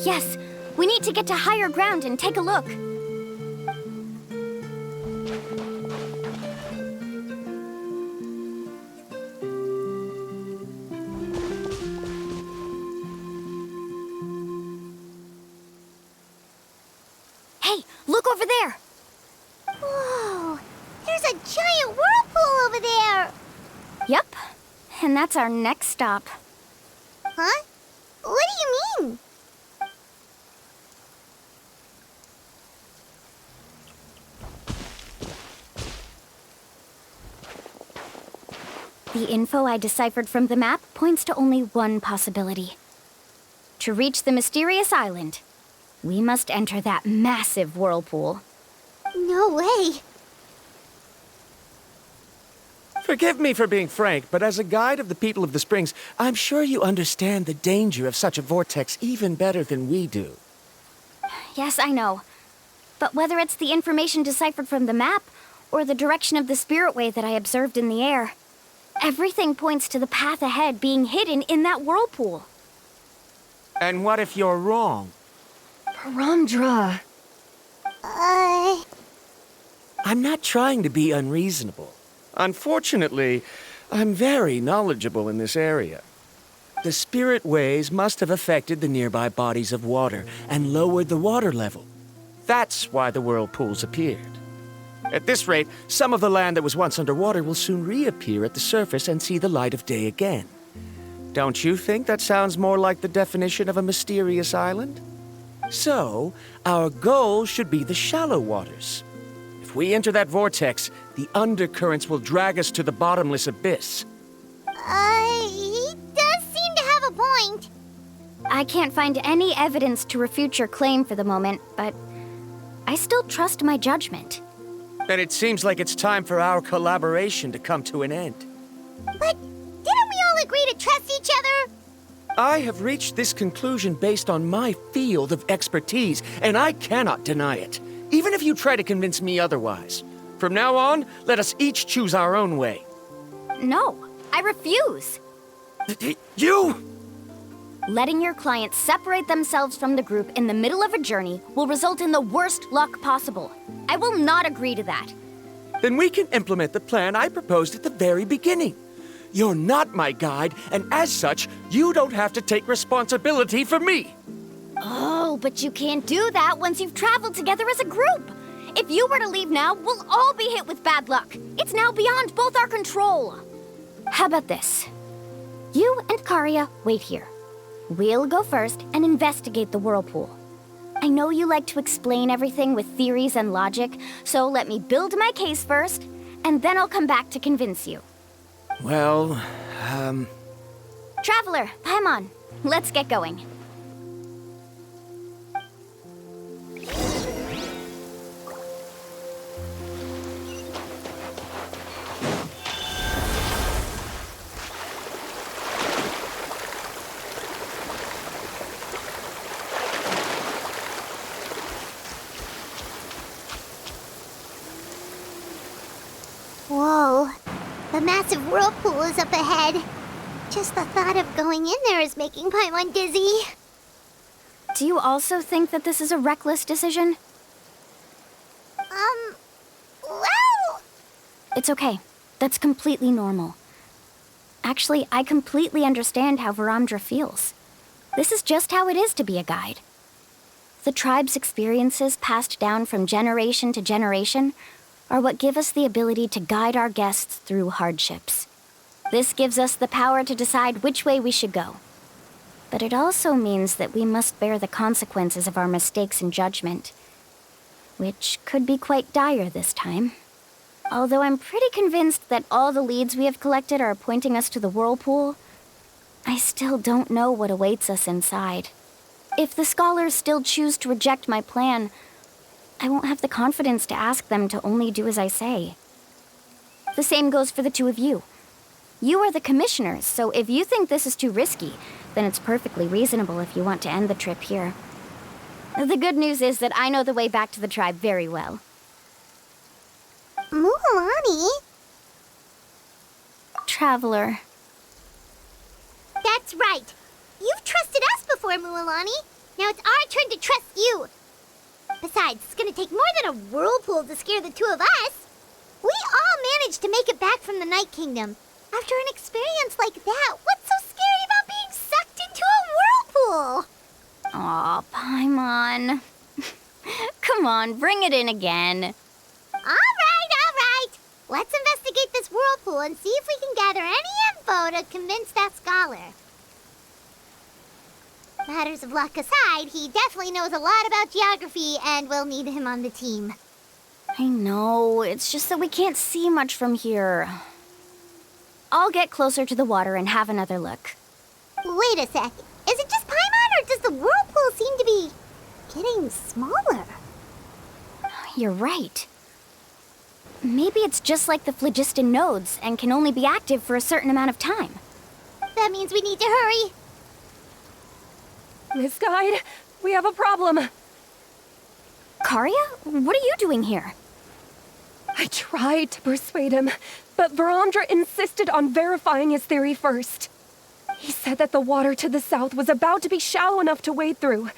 Yes, we need to get to higher ground and take a look. Hey, look over there! Whoa! There's a giant whirlpool over there! Yep, and that's our next stop. Huh? What do you mean? The info I deciphered from the map points to only one possibility. To reach the mysterious island, we must enter that massive whirlpool. No way. Forgive me for being frank, but as a guide of the people of the Springs, I'm sure you understand the danger of such a vortex even better than we do. Yes, I know. But whether it's the information deciphered from the map, or the direction of the spirit wave that I observed in the air, everything points to the path ahead being hidden in that whirlpool. And what if you're wrong? Varamdra. I'm not trying to be unreasonable. Unfortunately, I'm very knowledgeable in this area. The spirit waves must have affected the nearby bodies of water and lowered the water level. That's why the whirlpools appeared. At this rate, some of the land that was once underwater will soon reappear at the surface and see the light of day again. Don't you think that sounds more like the definition of a mysterious island? So, our goal should be the shallow waters. If we enter that vortex, the undercurrents will drag us to the bottomless abyss. He does seem to have a point. I can't find any evidence to refute your claim for the moment, but I still trust my judgment. Then it seems like it's time for our collaboration to come to an end. But didn't we all agree to trust each other? I have reached this conclusion based on my field of expertise, and I cannot deny it, even if you try to convince me otherwise. From now on, let us each choose our own way. No, I refuse. You! Letting your clients separate themselves from the group in the middle of a journey will result in the worst luck possible. I will not agree to that. Then we can implement the plan I proposed at the very beginning. You're not my guide, and as such, you don't have to take responsibility for me. Oh, but you can't do that once you've traveled together as a group. If you were to leave now, we'll all be hit with bad luck. It's now beyond both our control. How about this? You and Karia wait here. We'll go first and investigate the whirlpool. I know you like to explain everything with theories and logic, so let me build my case first, and then I'll come back to convince you. Well, Traveler, Paimon, let's get going. Whoa. The massive whirlpool is up ahead. Just the thought of going in there is making Paimon dizzy. Do you also think that this is a reckless decision? Well... It's okay. That's completely normal. Actually, I completely understand how Varamdra feels. This is just how it is to be a guide. The tribe's experiences passed down from generation to generation are what give us the ability to guide our guests through hardships. This gives us the power to decide which way we should go. But it also means that we must bear the consequences of our mistakes and judgment, which could be quite dire this time. Although I'm pretty convinced that all the leads we have collected are pointing us to the whirlpool, I still don't know what awaits us inside. If the scholars still choose to reject my plan, I won't have the confidence to ask them to only do as I say. The same goes for the two of you. You are the commissioners, so if you think this is too risky, then it's perfectly reasonable if you want to end the trip here. The good news is that I know the way back to the tribe very well. Mualani? Traveler. That's right. You've trusted us before, Mualani. Now it's our turn to trust you. Besides, it's gonna take more than a whirlpool to scare the two of us. We all managed to make it back from the Night Kingdom. After an experience like that, what's so scary about being sucked into a whirlpool? Aw, Paimon. Come on, bring it in again. All right. Let's investigate this whirlpool and see if we can gather any info to convince that scholar. Matters of luck aside, he definitely knows a lot about geography, and we'll need him on the team. I know, it's just that we can't see much from here. I'll get closer to the water and have another look. Wait a sec. Is it just Paimon, or does the whirlpool seem to be getting smaller? You're right. Maybe it's just like the phlogiston nodes and can only be active for a certain amount of time. That means we need to hurry. Miss Guide, we have a problem. Karia, what are you doing here? I tried to persuade him, but Varamdra insisted on verifying his theory first. He said that the water to the south was about to be shallow enough to wade through.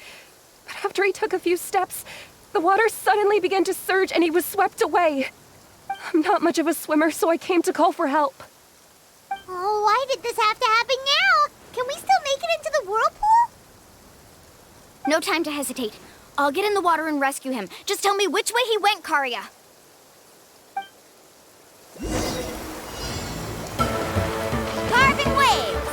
But after he took a few steps, the water suddenly began to surge and he was swept away. I'm not much of a swimmer, so I came to call for help. Oh, why did this have to happen now? Can we still make it into the whirlpool? No time to hesitate. I'll get in the water and rescue him. Just tell me which way he went, Karia. Carving waves!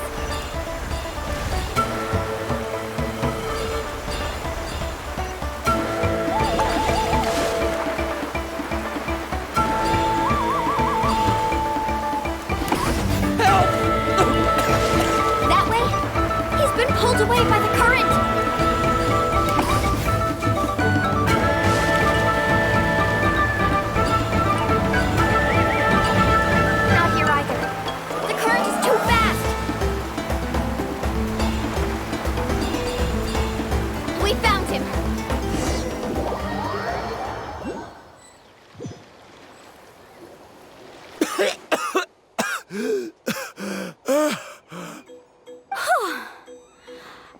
That way? He's been pulled away by the current! Not here either. The current is too fast! We found him!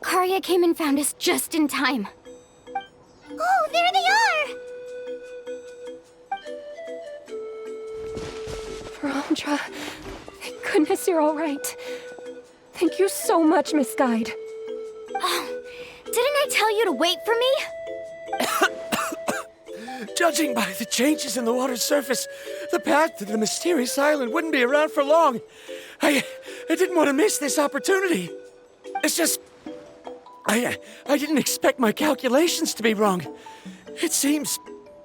Karia came and found us just in time. Oh, there they are! Varamdra, thank goodness you're all right. Thank you so much, Miss Guide. Oh, didn't I tell you to wait for me? Judging by the changes in the water's surface, the path to the mysterious island wouldn't be around for long. I didn't want to miss this opportunity. It's just... I didn't expect my calculations to be wrong. It seems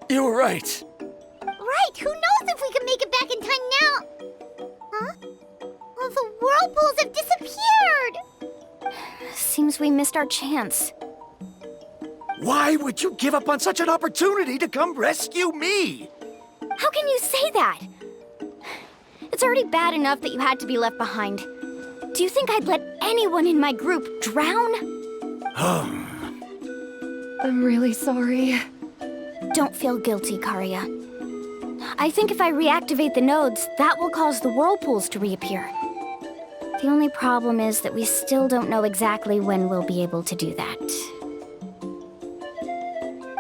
you were right. Right, who knows if we can make it back in time now? Huh? Oh, the whirlpools have disappeared! Seems we missed our chance. Why would you give up on such an opportunity to come rescue me? How can you say that? It's already bad enough that you had to be left behind. Do you think I'd let anyone in my group drown? I'm really sorry. Don't feel guilty, Karia. I think if I reactivate the nodes, that will cause the whirlpools to reappear. The only problem is that we still don't know exactly when we'll be able to do that.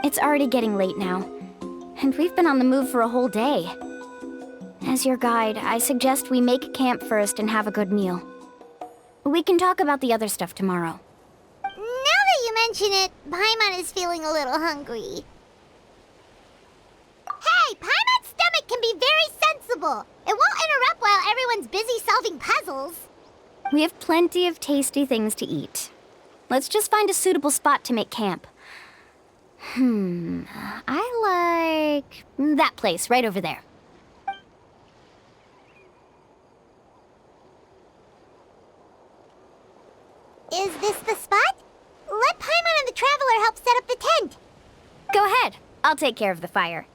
It's already getting late now, and we've been on the move for a whole day. As your guide, I suggest we make camp first and have a good meal. We can talk about the other stuff tomorrow. Now that you mention it, Paimon is feeling a little hungry. Hey, Paimon's stomach can be very sensible. It won't interrupt while everyone's busy solving puzzles. We have plenty of tasty things to eat. Let's just find a suitable spot to make camp. I like that place right over there. Is this the spot? Let Paimon and the Traveler help set up the tent. Go ahead. I'll take care of the fire.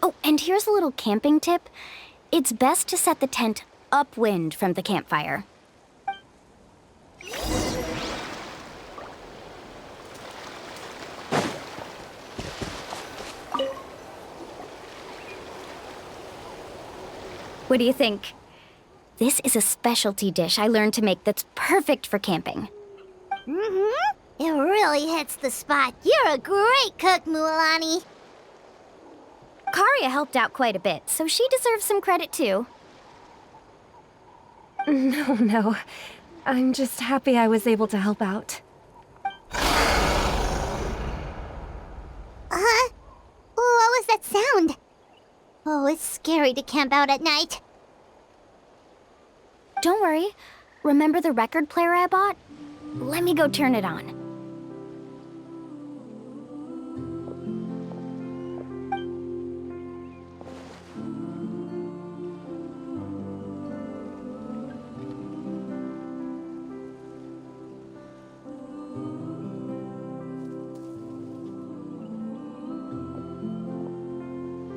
Oh, and here's a little camping tip. It's best to set the tent upwind from the campfire. What do you think? This is a specialty dish I learned to make that's perfect for camping. Mm-hmm. It really hits the spot. You're a great cook, Mualani. Karia helped out quite a bit, so she deserves some credit too. No. I'm just happy I was able to help out. Huh? What was that sound? Oh, it's scary to camp out at night. Don't worry. Remember the record player I bought? Let me go turn it on.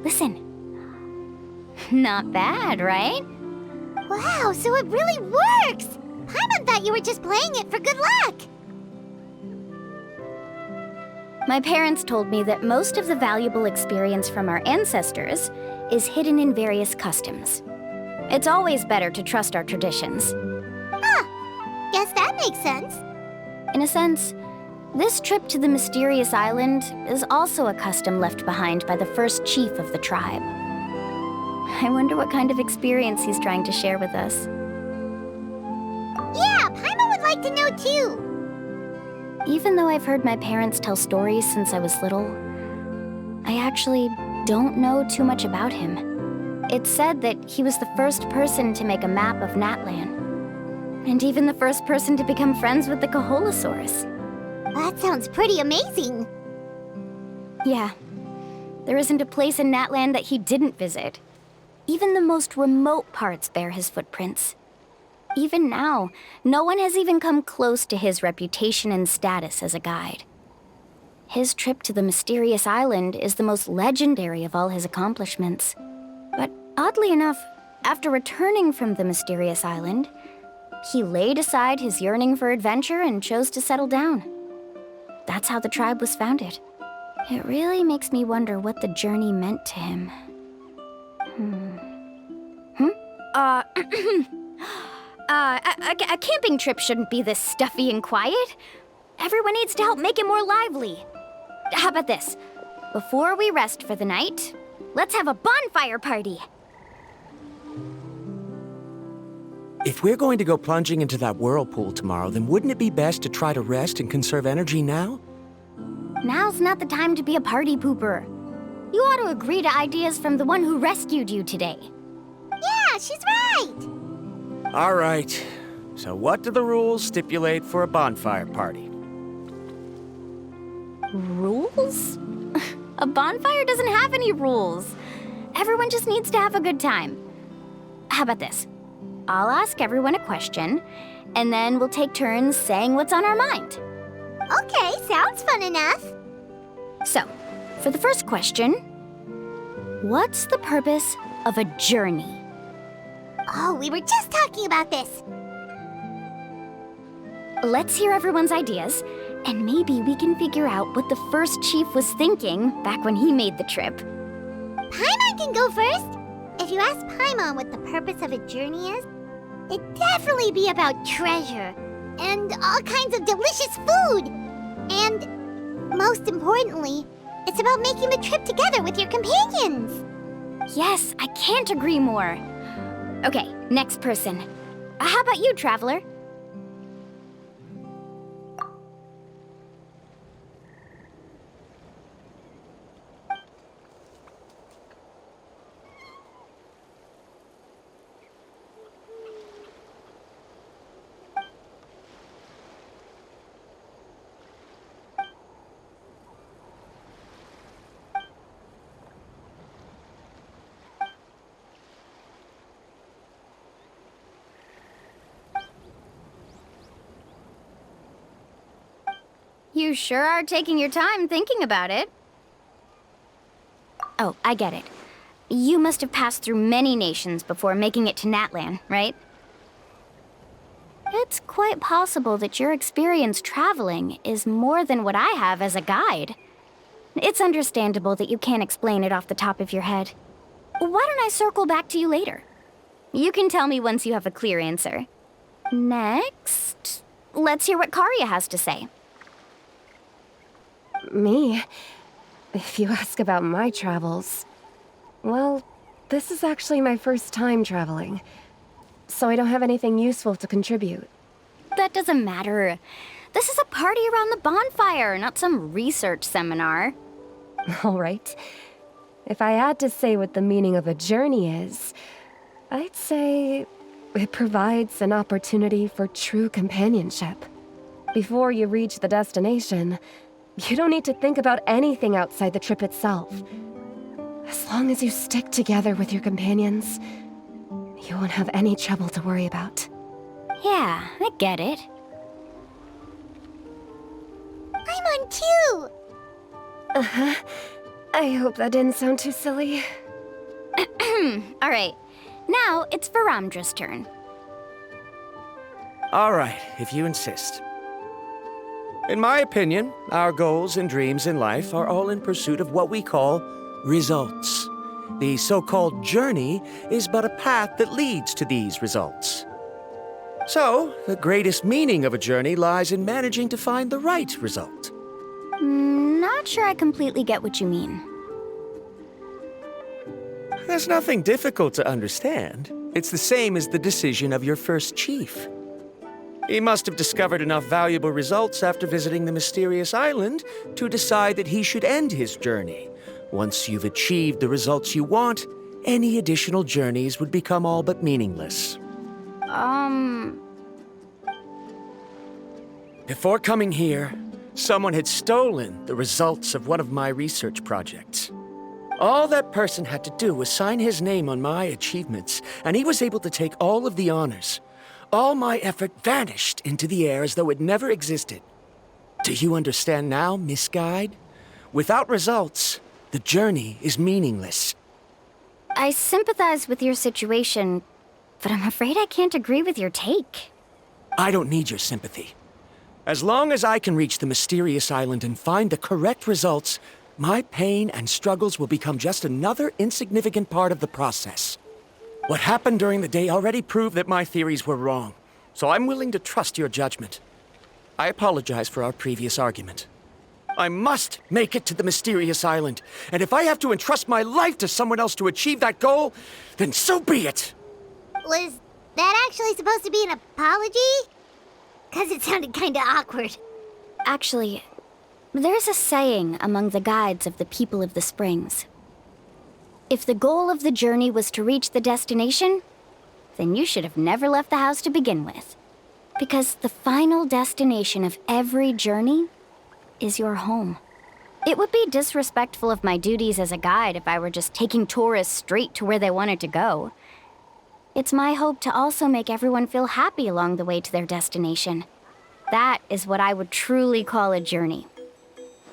Listen. Not bad, right? Wow, so it really works! Paimon thought you were just playing it for good luck! My parents told me that most of the valuable experience from our ancestors is hidden in various customs. It's always better to trust our traditions. Huh. Guess that makes sense. In a sense, this trip to the mysterious island is also a custom left behind by the first chief of the tribe. I wonder what kind of experience he's trying to share with us. Yeah, Paimon would like to know too. Even though I've heard my parents tell stories since I was little, I actually don't know too much about him. It's said that he was the first person to make a map of Natlan, and even the first person to become friends with the Kaholosaurus. That sounds pretty amazing. Yeah, there isn't a place in Natlan that he didn't visit. Even the most remote parts bear his footprints. Even now, no one has even come close to his reputation and status as a guide. His trip to the mysterious island is the most legendary of all his accomplishments. But oddly enough, after returning from the mysterious island, he laid aside his yearning for adventure and chose to settle down. That's how the tribe was founded. It really makes me wonder what the journey meant to him. A camping trip shouldn't be this stuffy and quiet. Everyone needs to help make it more lively. How about this? Before we rest for the night, let's have a bonfire party. If we're going to go plunging into that whirlpool tomorrow, then wouldn't it be best to try to rest and conserve energy now? Now's not the time to be a party pooper. You ought to agree to ideas from the one who rescued you today. Yeah, she's right! All right. So what do the rules stipulate for a bonfire party? Rules? A bonfire doesn't have any rules. Everyone just needs to have a good time. How about this? I'll ask everyone a question, and then we'll take turns saying what's on our mind. Okay, sounds fun enough. So, for the first question, what's the purpose of a journey? Oh, we were just talking about this. Let's hear everyone's ideas, and maybe we can figure out what the first chief was thinking back when he made the trip. Paimon can go first. If you ask Paimon what the purpose of a journey is, it'd definitely be about treasure and all kinds of delicious food. And most importantly, it's about making the trip together with your companions. Yes, I can't agree more. Okay, next person. How about you, Traveler? You sure are taking your time thinking about it. Oh, I get it. You must have passed through many nations before making it to Natlan, right? It's quite possible that your experience traveling is more than what I have as a guide. It's understandable that you can't explain it off the top of your head. Why don't I circle back to you later? You can tell me once you have a clear answer. Next, let's hear what Karya has to say. Me? If you ask about my travels... Well, this is actually my first time traveling, so I don't have anything useful to contribute. That doesn't matter. This is a party around the bonfire, not some research seminar. All right. If I had to say what the meaning of a journey is, I'd say it provides an opportunity for true companionship. Before you reach the destination, you don't need to think about anything outside the trip itself. As long as you stick together with your companions, you won't have any trouble to worry about. Yeah, I get it. I'm on too! Uh-huh. I hope that didn't sound too silly. All right, now it's Varamdra's turn. All right, if you insist. In my opinion, our goals and dreams in life are all in pursuit of what we call results. The so-called journey is but a path that leads to these results. So, the greatest meaning of a journey lies in managing to find the right result. Not sure I completely get what you mean. There's nothing difficult to understand. It's the same as the decision of your first chief. He must have discovered enough valuable results after visiting the mysterious island to decide that he should end his journey. Once you've achieved the results you want, any additional journeys would become all but meaningless. Before coming here, someone had stolen the results of one of my research projects. All that person had to do was sign his name on my achievements, and he was able to take all of the honors. All my effort vanished into the air as though it never existed. Do you understand now, Miss Guide? Without results, the journey is meaningless. I sympathize with your situation, but I'm afraid I can't agree with your take. I don't need your sympathy. As long as I can reach the mysterious island and find the correct results, my pain and struggles will become just another insignificant part of the process. What happened during the day already proved that my theories were wrong, so I'm willing to trust your judgment. I apologize for our previous argument. I must make it to the mysterious island, and if I have to entrust my life to someone else to achieve that goal, then so be it! Was that actually supposed to be an apology? 'Cause it sounded kinda awkward. Actually, there's a saying among the guides of the people of the Springs. If the goal of the journey was to reach the destination, then you should have never left the house to begin with. Because the final destination of every journey is your home. It would be disrespectful of my duties as a guide if I were just taking tourists straight to where they wanted to go. It's my hope to also make everyone feel happy along the way to their destination. That is what I would truly call a journey.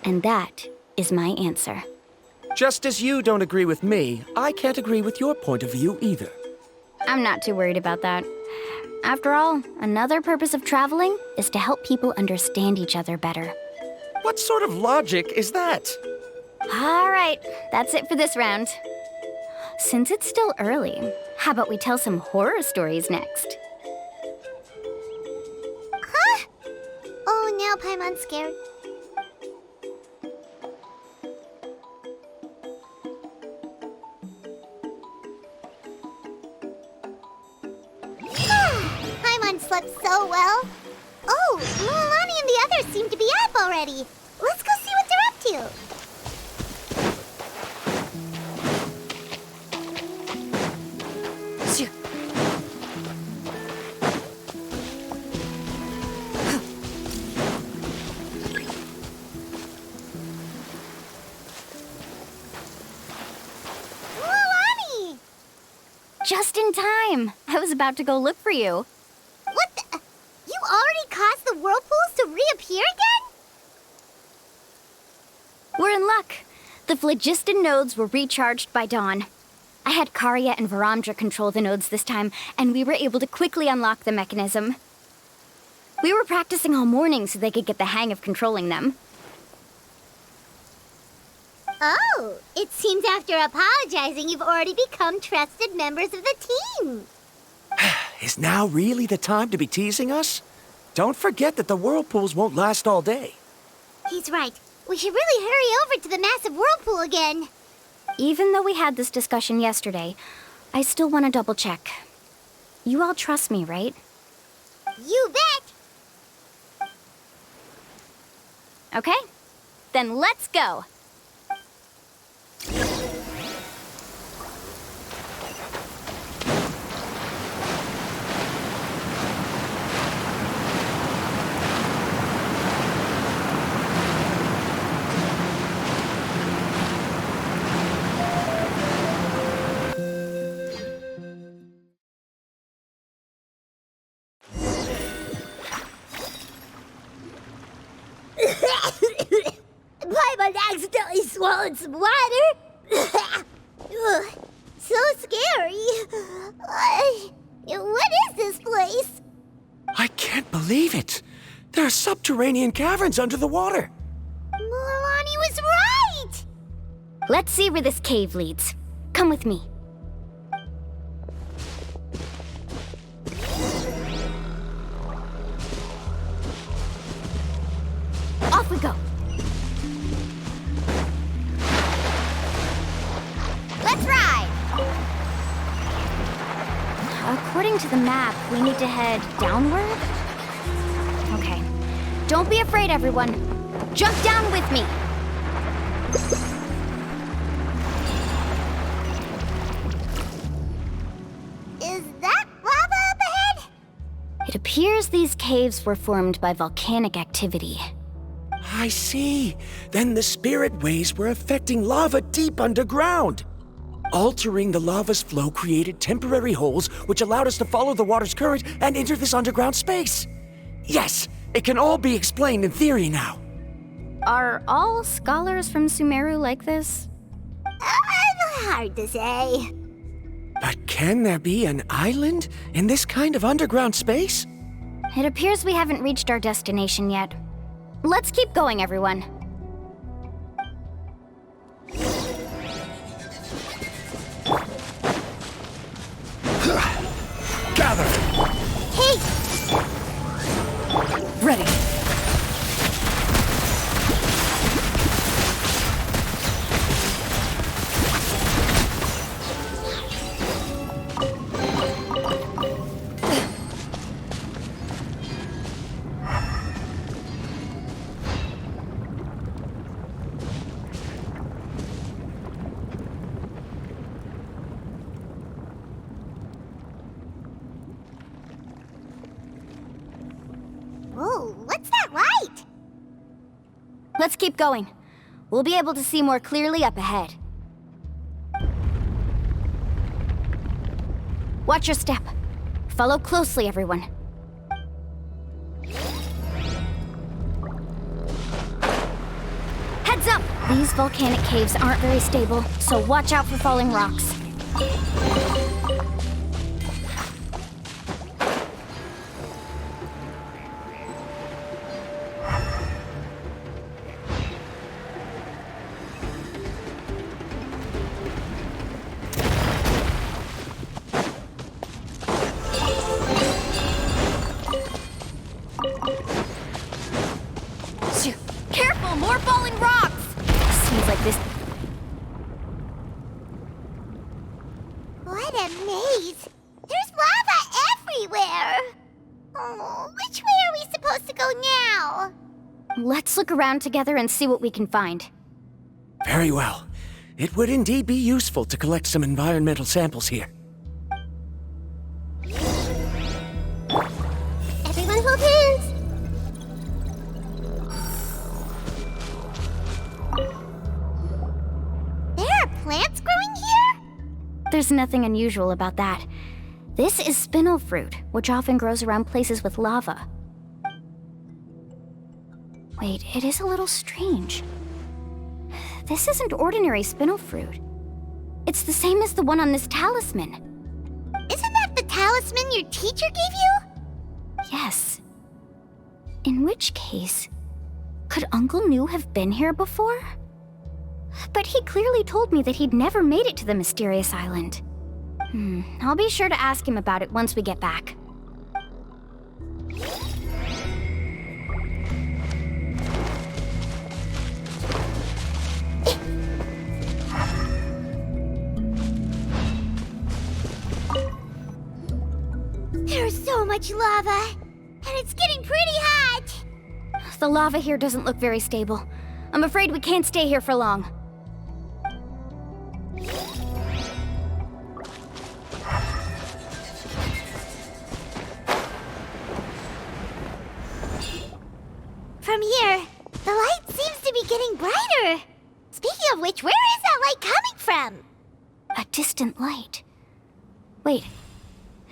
And that is my answer. Just as you don't agree with me, I can't agree with your point of view either. I'm not too worried about that. After all, another purpose of traveling is to help people understand each other better. What sort of logic is that? All right, that's it for this round. Since it's still early, how about we tell some horror stories next? Huh? Oh, now Paimon's scared. Paimon slept so well. Oh, Mualani and the others seem to be up already. Let's go see what they're up to. Mualani! Just in time. I was about to go look for you. What the? You already caused the whirlpools to reappear again? We're in luck. The phlogiston nodes were recharged by dawn. I had Karya and Varamdra control the nodes this time, and we were able to quickly unlock the mechanism. We were practicing all morning so they could get the hang of controlling them. Oh, it seems after apologizing, you've already become trusted members of the team. Is now really the time to be teasing us? Don't forget that the whirlpools won't last all day. He's right. We should really hurry over to the massive whirlpool again. Even though we had this discussion yesterday, I still want to double check. You all trust me, right? You bet! Okay, then let's go. Paimon accidentally swallowed some water. Ugh, so scary. What is this place? I can't believe it. There are subterranean caverns under the water. Mualani was right! Let's see where this cave leads. Come with me. Off we go. Let's ride! According to the map, we need to head downward? Okay. Don't be afraid, everyone. Jump down with me. Is that lava up ahead? It appears these caves were formed by volcanic activity. I see. Then the spirit waves were affecting lava deep underground. Altering the lava's flow created temporary holes which allowed us to follow the water's current and enter this underground space. Yes, it can all be explained in theory now. Are all scholars from Sumeru like this? Hard to say. But can there be an island in this kind of underground space? It appears we haven't reached our destination yet. Let's keep going, everyone. Gather! Hey! Ready. Whoa, what's that light? Let's keep going. We'll be able to see more clearly up ahead. Watch your step. Follow closely, everyone. Heads up! These volcanic caves aren't very stable, so watch out for falling rocks. Careful, more falling rocks! Seems like this... What a maze! There's lava everywhere! Oh, which way are we supposed to go now? Let's look around together and see what we can find. Very well. It would indeed be useful to collect some environmental samples here. Everyone hold hands! There are plants growing here? There's nothing unusual about that. This is spinel fruit, which often grows around places with lava. Wait, it is a little strange. This isn't ordinary spinel fruit. It's the same as the one on this talisman. Isn't that the talisman your teacher gave you? Yes. In which case, could Uncle New have been here before? But he clearly told me that he'd never made it to the mysterious island. I'll be sure to ask him about it once we get back. There's so much lava, and it's getting pretty hot. The lava here doesn't look very stable. I'm afraid we can't stay here for long. From here, the light seems to be getting brighter. Speaking of which, where is that light coming from? A distant light. Wait,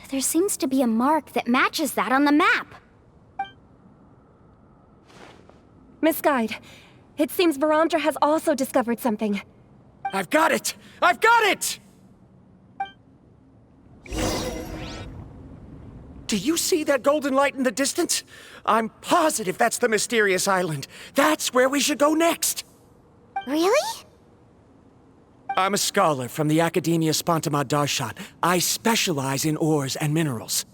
there seems to be a mark that matches that on the map. Miss Guide, it seems Varamdra has also discovered something. I've got it! I've got it! Do you see that golden light in the distance? I'm positive that's the mysterious island. That's where we should go next. Really? I'm a scholar from the Academia Spontamad Darshan. I specialize in ores and minerals.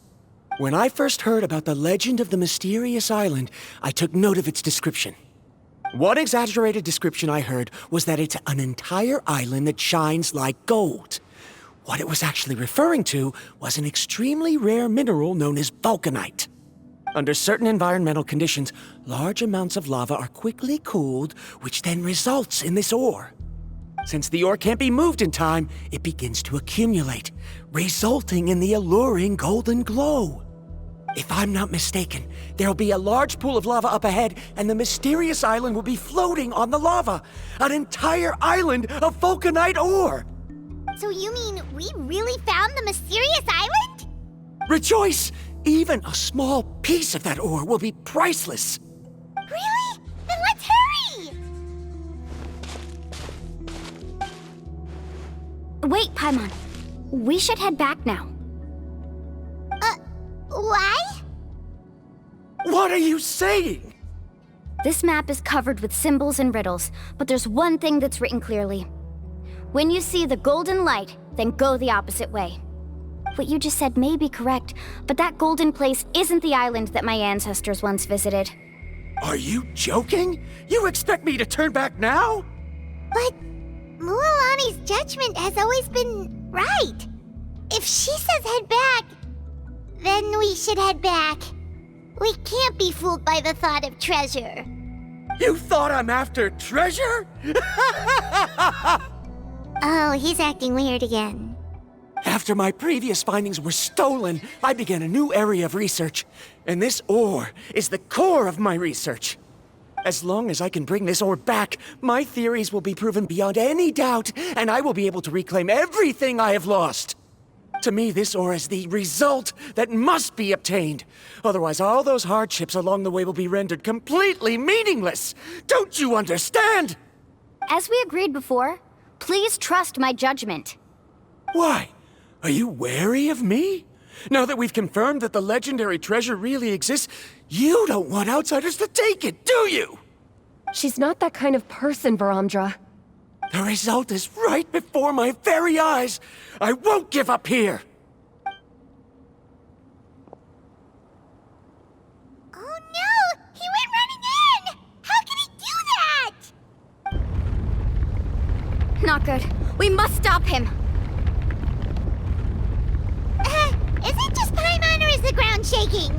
When I first heard about the legend of the mysterious island, I took note of its description. One exaggerated description I heard was that it's an entire island that shines like gold. What it was actually referring to was an extremely rare mineral known as vulcanite. Under certain environmental conditions, large amounts of lava are quickly cooled, which then results in this ore. Since the ore can't be moved in time, it begins to accumulate, resulting in the alluring golden glow. If I'm not mistaken, there'll be a large pool of lava up ahead, and the mysterious island will be floating on the lava. An entire island of vulcanite ore! So you mean we really found the mysterious island? Rejoice! Even a small piece of that ore will be priceless. Really? Then let's hurry! Wait, Paimon. We should head back now. Why? What are you saying? This map is covered with symbols and riddles, but there's one thing that's written clearly. When you see the golden light, then go the opposite way. What you just said may be correct, but that golden place isn't the island that my ancestors once visited. Are you joking? You expect me to turn back now? But Mualani's judgment has always been right. If she says head back, then we should head back. We can't be fooled by the thought of treasure. You thought I'm after treasure? Oh, he's acting weird again. After my previous findings were stolen, I began a new area of research. And this ore is the core of my research. As long as I can bring this ore back, my theories will be proven beyond any doubt, and I will be able to reclaim everything I have lost. To me, this ore is the result that must be obtained. Otherwise, all those hardships along the way will be rendered completely meaningless. Don't you understand? As we agreed before, please trust my judgment. Why? Are you wary of me? Now that we've confirmed that the legendary treasure really exists, you don't want outsiders to take it, do you? She's not that kind of person, Varamdra. The result is right before my very eyes. I won't give up here. Oh no! He went running in! How can he do that? Not good. We must stop him. Is it just Paimon or is the ground shaking?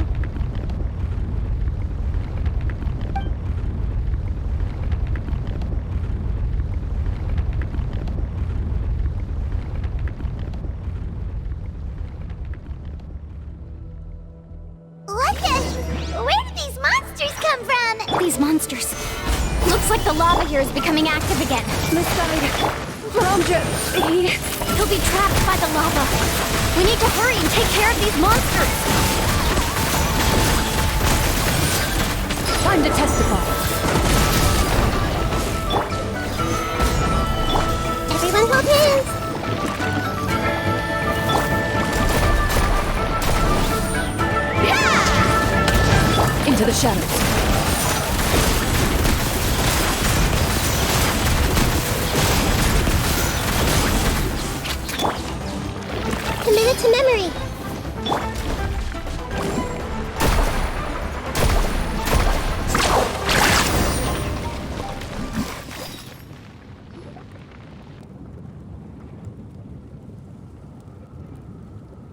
What the? Where did these monsters come from? These monsters. Looks like the lava here is becoming active again. Miss Guide, Varamdra, He'll be trapped by the lava. We need to hurry and take care of these monsters. Time to testify. Into the shadows. Commit it to memory.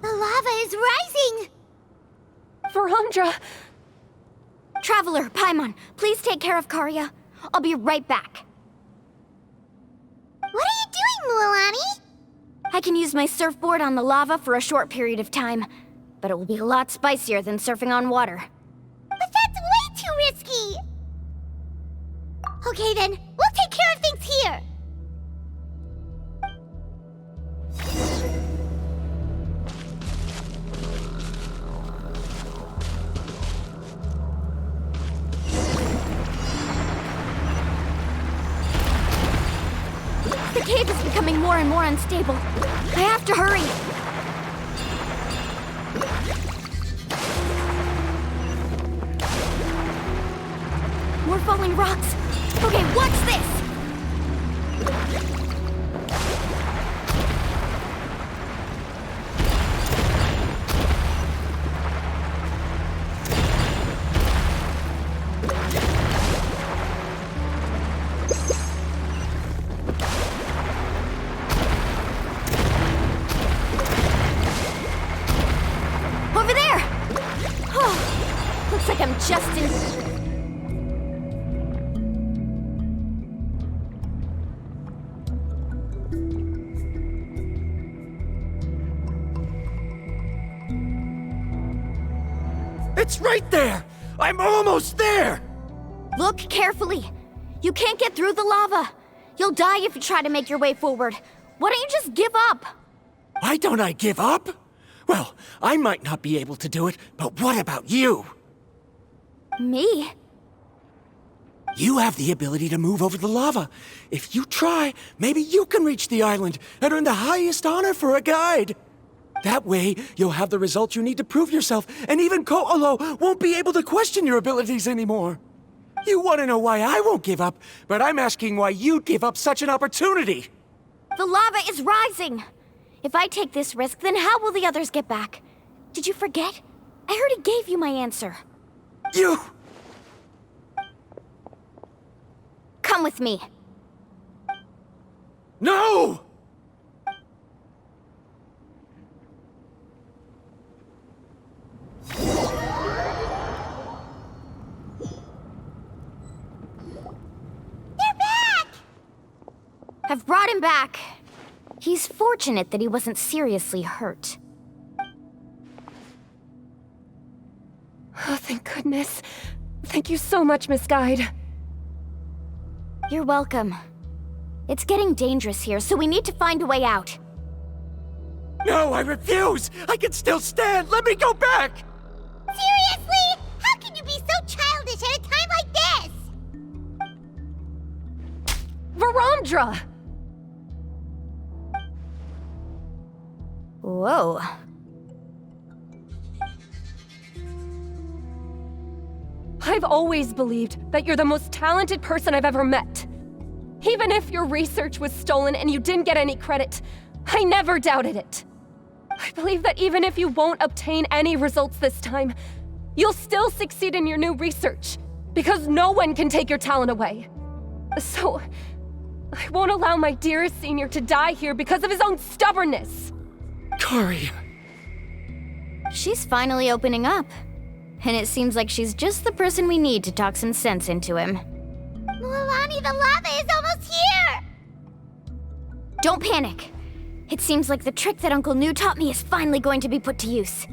The lava is rising! Verandra! Traveler, Paimon, please take care of Karya. I'll be right back. What are you doing, Mualani? I can use my surfboard on the lava for a short period of time, but it will be a lot spicier than surfing on water. But that's way too risky! Okay then, we'll take care of things here! The cave is becoming more and more unstable. I have to hurry. More falling rocks. Okay, what's this? Over there! Oh, looks like I'm just in... It's right there! I'm almost there! Look carefully. You can't get through the lava. You'll die if you try to make your way forward. Why don't you just give up? Why don't I give up? Well, I might not be able to do it, but what about you? Me? You have the ability to move over the lava. If you try, maybe you can reach the island and earn the highest honor for a guide. That way, you'll have the results you need to prove yourself, and even Ko'olo won't be able to question your abilities anymore. You want to know why I won't give up, but I'm asking why you'd give up such an opportunity. The lava is rising. If I take this risk, then how will the others get back? Did you forget? I already gave you my answer. You... Come with me. No! I've brought him back. He's fortunate that he wasn't seriously hurt. Oh, thank goodness. Thank you so much, Miss Guide. You're welcome. It's getting dangerous here, so we need to find a way out. No, I refuse! I can still stand! Let me go back! Seriously? How can you be so childish at a time like this? Verandra! Whoa. I've always believed that you're the most talented person I've ever met. Even if your research was stolen and you didn't get any credit, I never doubted it. I believe that even if you won't obtain any results this time, you'll still succeed in your new research, because no one can take your talent away. So, I won't allow my dearest senior to die here because of his own stubbornness. Kari. She's finally opening up. And it seems like she's just the person we need to talk some sense into him. Mualani, the lava is almost here! Don't panic. It seems like the trick that Uncle Nu taught me is finally going to be put to use.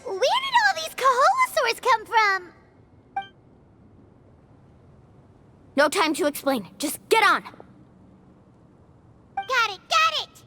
Where did all these Koholosaurs come from? No time to explain. Just get on. Got it, got it!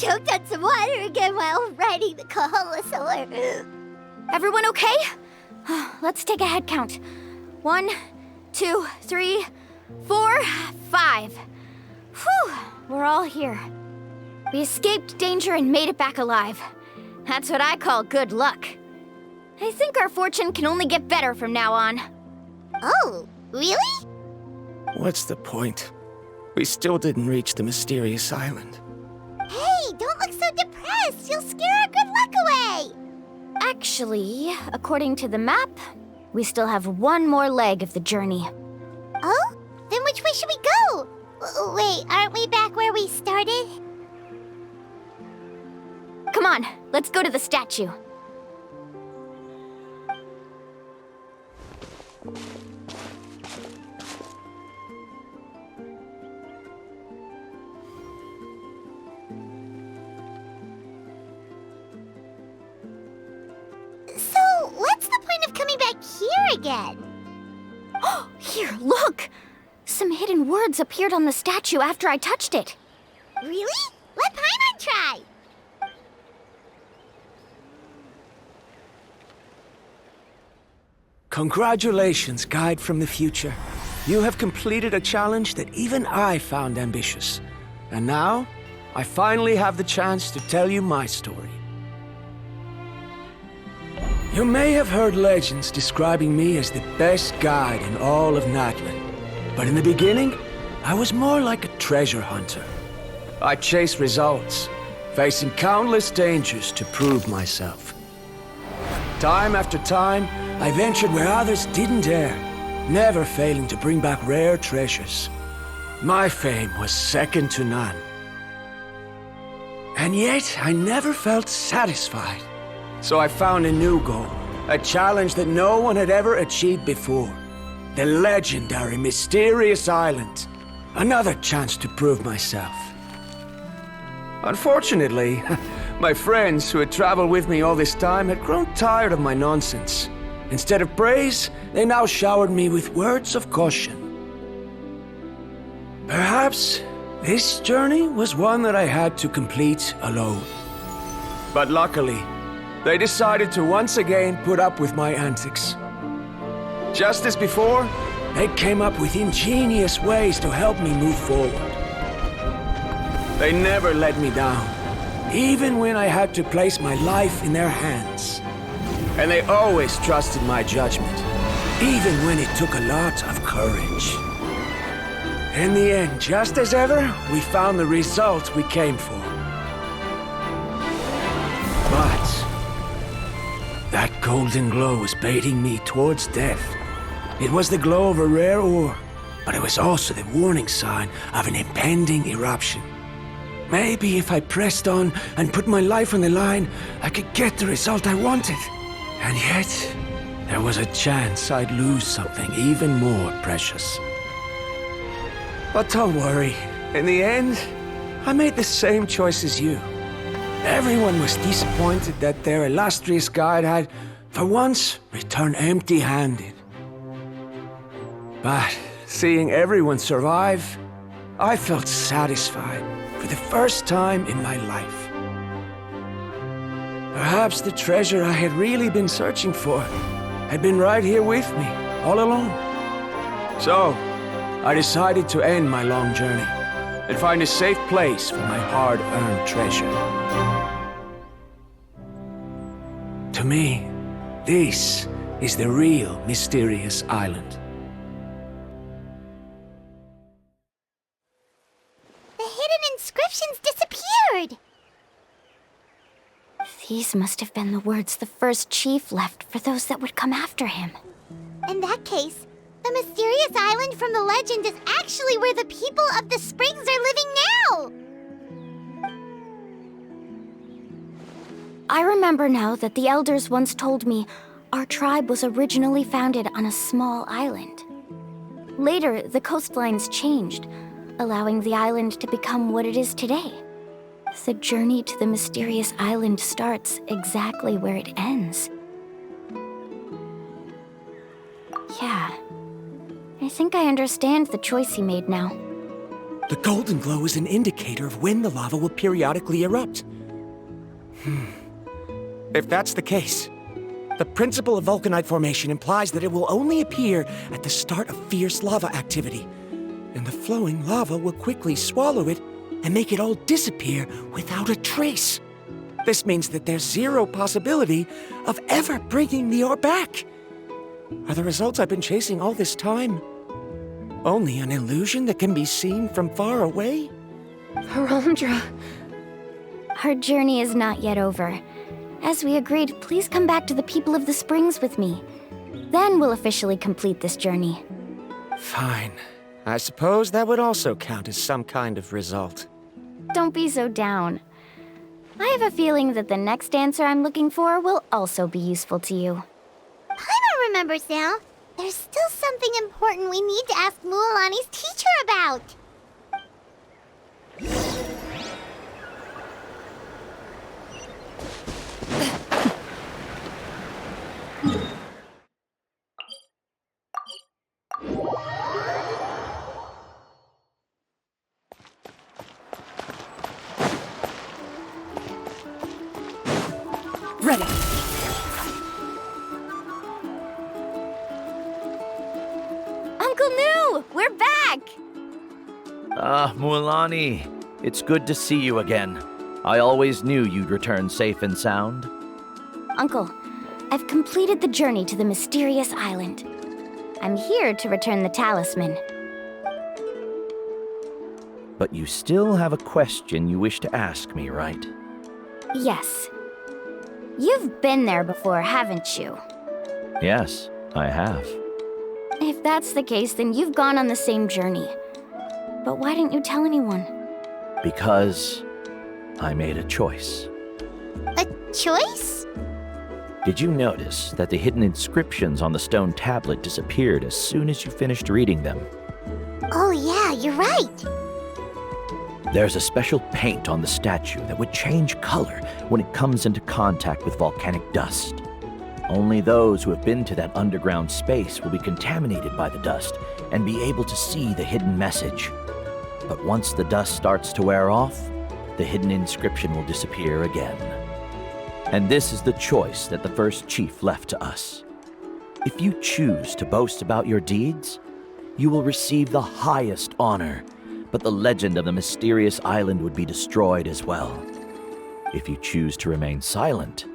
choked on some water again while riding the Koholosaur. Everyone okay? Let's take a head count. 1, 2, 3, 4, 5. Whew, we're all here. We escaped danger and made it back alive. That's what I call good luck. I think our fortune can only get better from now on. Oh, really? What's the point? We still didn't reach the mysterious island. Hey, don't look so depressed. You'll scare our good luck away. Actually, according to the map, we still have one more leg of the journey. Oh? Then which way should we go? Wait, aren't we back where we started? Come on, let's go to the statue. So, what's the point of coming back here again? Oh, here, look! Some hidden words appeared on the statue after I touched it. Really? Let Paimon try. Congratulations, Guide from the Future. You have completed a challenge that even I found ambitious. And now, I finally have the chance to tell you my story. You may have heard legends describing me as the best guide in all of Natlan. But in the beginning, I was more like a treasure hunter. I chased results, facing countless dangers to prove myself. Time after time, I ventured where others didn't dare, never failing to bring back rare treasures. My fame was second to none. And yet, I never felt satisfied. So I found a new goal, a challenge that no one had ever achieved before. The legendary Mysterious Island. Another chance to prove myself. Unfortunately, my friends who had traveled with me all this time had grown tired of my nonsense. Instead of praise, they now showered me with words of caution. Perhaps this journey was one that I had to complete alone. But luckily, they decided to once again put up with my antics. Just as before, they came up with ingenious ways to help me move forward. They never let me down, even when I had to place my life in their hands. And they always trusted my judgment, even when it took a lot of courage. In the end, just as ever, we found the result we came for. But that golden glow was baiting me towards death. It was the glow of a rare ore, but it was also the warning sign of an impending eruption. Maybe if I pressed on and put my life on the line, I could get the result I wanted. And yet, there was a chance I'd lose something even more precious. But don't worry, in the end, I made the same choice as you. Everyone was disappointed that their illustrious guide had, for once, returned empty-handed. But seeing everyone survive, I felt satisfied for the first time in my life. Perhaps the treasure I had really been searching for had been right here with me, all along. So, I decided to end my long journey and find a safe place for my hard-earned treasure. To me, this is the real Mysterious Island. The hidden inscriptions disappeared! These must have been the words the first chief left for those that would come after him. In that case, the mysterious island from the legend is actually where the people of the springs are living now! I remember now that the elders once told me our tribe was originally founded on a small island. Later, the coastlines changed, allowing the island to become what it is today. The journey to the mysterious island starts exactly where it ends. Yeah, I think I understand the choice he made now. The golden glow is an indicator of when the lava will periodically erupt. If that's the case, the principle of vulcanite formation implies that it will only appear at the start of fierce lava activity, and the flowing lava will quickly swallow it and make it all disappear without a trace. This means that there's zero possibility of ever bringing the ore back. Are the results I've been chasing all this time only an illusion that can be seen from far away? Varamdra. Our journey is not yet over. As we agreed, please come back to the People of the Springs with me. Then we'll officially complete this journey. Fine. I suppose that would also count as some kind of result. Don't be so down. I have a feeling that the next answer I'm looking for will also be useful to you. Paimon remembers now. There's still something important we need to ask Mualani's teacher about. Ready. Uncle New! We're back! Ah, Mualani. It's good to see you again. I always knew you'd return safe and sound. Uncle, I've completed the journey to the mysterious island. I'm here to return the talisman. But you still have a question you wish to ask me, right? Yes. You've been there before, haven't you? Yes, I have. If that's the case, then you've gone on the same journey. But why didn't you tell anyone? Because I made a choice. A choice? Did you notice that the hidden inscriptions on the stone tablet disappeared as soon as you finished reading them? Oh yeah, you're right. There's a special paint on the statue that would change color when it comes into contact with volcanic dust. Only those who have been to that underground space will be contaminated by the dust and be able to see the hidden message. But once the dust starts to wear off, the hidden inscription will disappear again. And this is the choice that the first chief left to us. If you choose to boast about your deeds, you will receive the highest honor, but the legend of the mysterious island would be destroyed as well. If you choose to remain silent,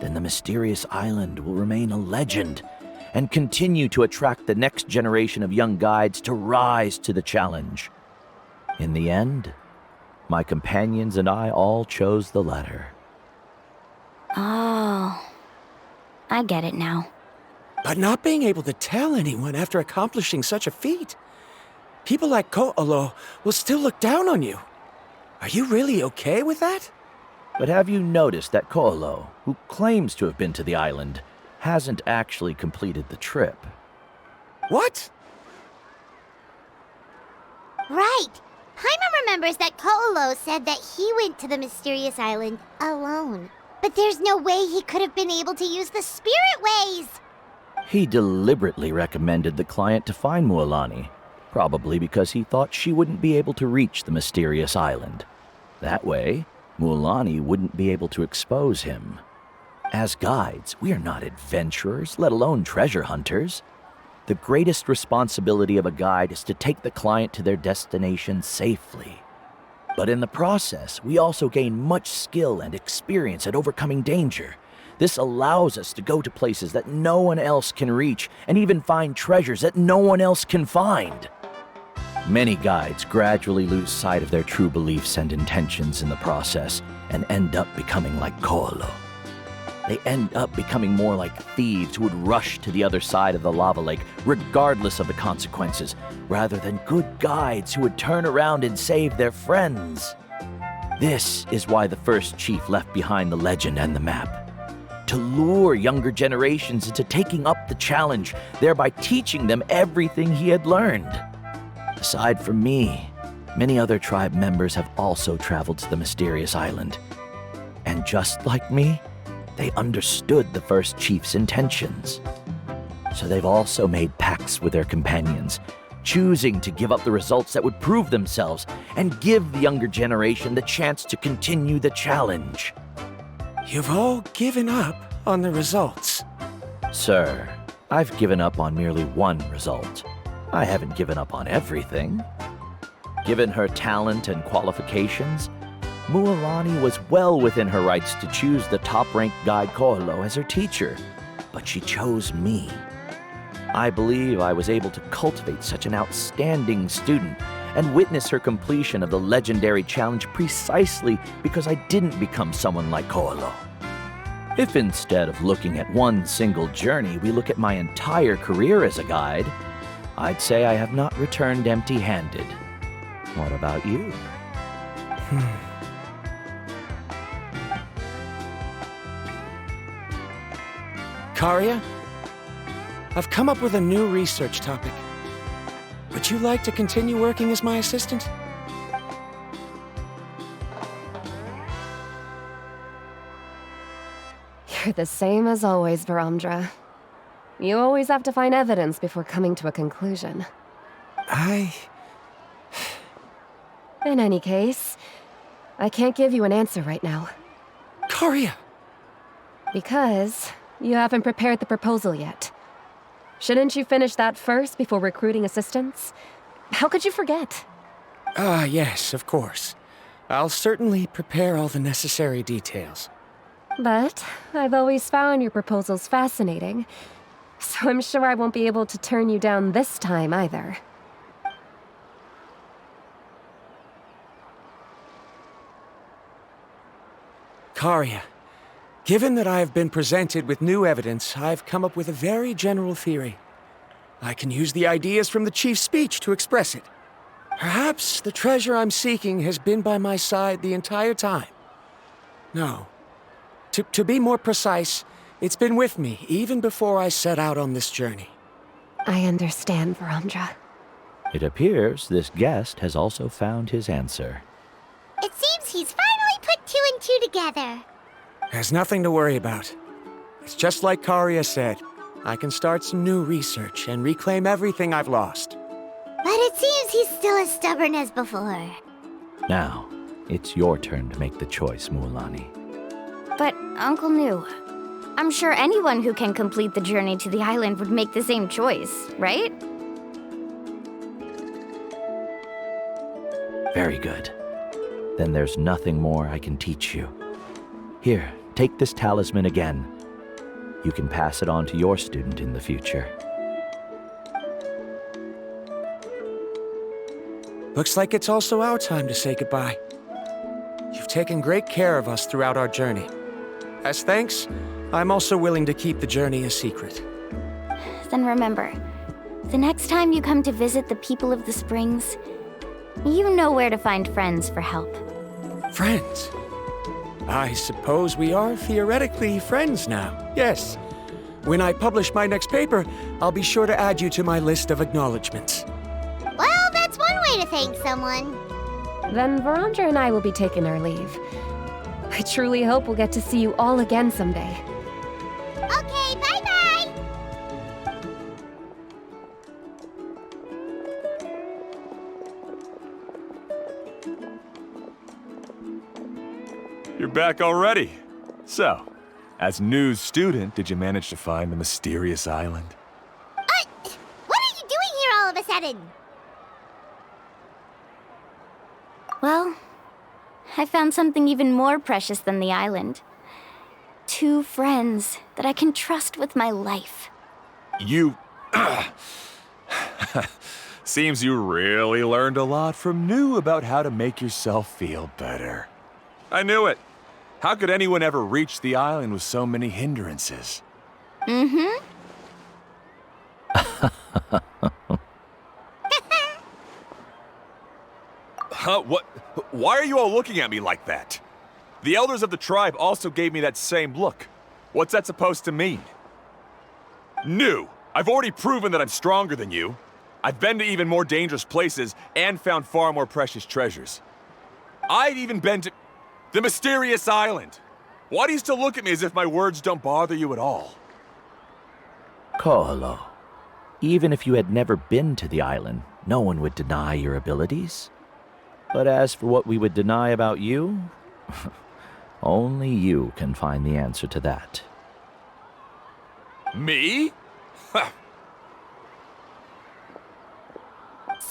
then the mysterious island will remain a legend and continue to attract the next generation of young guides to rise to the challenge. In the end, my companions and I all chose the latter. Oh, I get it now. But not being able to tell anyone after accomplishing such a feat, people like Ko'olo will still look down on you. Are you really okay with that? But have you noticed that Ko'olo, who claims to have been to the island, hasn't actually completed the trip? What? Right. Paimon remembers that Ko'olo said that he went to the mysterious island alone. But there's no way he could have been able to use the spirit ways. He deliberately recommended the client to find Mualani, probably because he thought she wouldn't be able to reach the mysterious island. That way, Mualani wouldn't be able to expose him. As guides, we are not adventurers, let alone treasure hunters. The greatest responsibility of a guide is to take the client to their destination safely. But in the process, we also gain much skill and experience at overcoming danger. This allows us to go to places that no one else can reach, and even find treasures that no one else can find. Many guides gradually lose sight of their true beliefs and intentions in the process, and end up becoming like Ko'olo. They end up becoming more like thieves who would rush to the other side of the lava lake, regardless of the consequences, rather than good guides who would turn around and save their friends. This is why the first chief left behind the legend and the map. To lure younger generations into taking up the challenge, thereby teaching them everything he had learned. Aside from me, many other tribe members have also traveled to the mysterious island. And just like me, they understood the first chief's intentions. So they've also made pacts with their companions, choosing to give up the results that would prove themselves and give the younger generation the chance to continue the challenge. You've all given up on the results. Sir, I've given up on merely one result. I haven't given up on everything. Given her talent and qualifications, Mualani was well within her rights to choose the top-ranked guide Koholo as her teacher, but she chose me. I believe I was able to cultivate such an outstanding student and witness her completion of the legendary challenge precisely because I didn't become someone like Koholo. If instead of looking at one single journey, we look at my entire career as a guide, I'd say I have not returned empty-handed. What about you? Karia, I've come up with a new research topic. Would you like to continue working as my assistant? You're the same as always, Varamdra. You always have to find evidence before coming to a conclusion. In any case, I can't give you an answer right now. Karia! Because you haven't prepared the proposal yet. Shouldn't you finish that first before recruiting assistants? How could you forget? Yes, of course. I'll certainly prepare all the necessary details. But I've always found your proposals fascinating, so I'm sure I won't be able to turn you down this time either. Karia, given that I have been presented with new evidence, I've come up with a very general theory. I can use the ideas from the Chief's speech to express it. Perhaps the treasure I'm seeking has been by my side the entire time. No. To be more precise, it's been with me even before I set out on this journey. I understand, Varamdra. It appears this guest has also found his answer. It seems he's finally put two and two together. There's nothing to worry about. It's just like Karia said. I can start some new research and reclaim everything I've lost. But it seems he's still as stubborn as before. Now, it's your turn to make the choice, Mualani. But, Uncle Nu, I'm sure anyone who can complete the journey to the island would make the same choice, right? Very good. Then there's nothing more I can teach you. Here, take this talisman again. You can pass it on to your student in the future. Looks like it's also our time to say goodbye. You've taken great care of us throughout our journey. As thanks, I'm also willing to keep the journey a secret. Then remember, the next time you come to visit the people of the Springs, you know where to find friends for help. Friends? I suppose we are theoretically friends now, yes. When I publish my next paper, I'll be sure to add you to my list of acknowledgements. Well, that's one way to thank someone. Then Varamdra and I will be taking our leave. I truly hope we'll get to see you all again someday. Okay, bye-bye! You're back already. So, as new student, did you manage to find the mysterious island? What are you doing here all of a sudden? Well, I found something even more precious than the island. 2 friends that I can trust with my life. You... Seems you really learned a lot from New about how to make yourself feel better. I knew it. How could anyone ever reach the island with so many hindrances? Mm-hmm. Huh? What? Why are you all looking at me like that? The elders of the tribe also gave me that same look. What's that supposed to mean? New! I've already proven that I'm stronger than you. I've been to even more dangerous places and found far more precious treasures. I've even been to the mysterious island. Why do you still look at me as if my words don't bother you at all? Koholo, even if you had never been to the island, no one would deny your abilities. But as for what we would deny about you, only you can find the answer to that. Me? So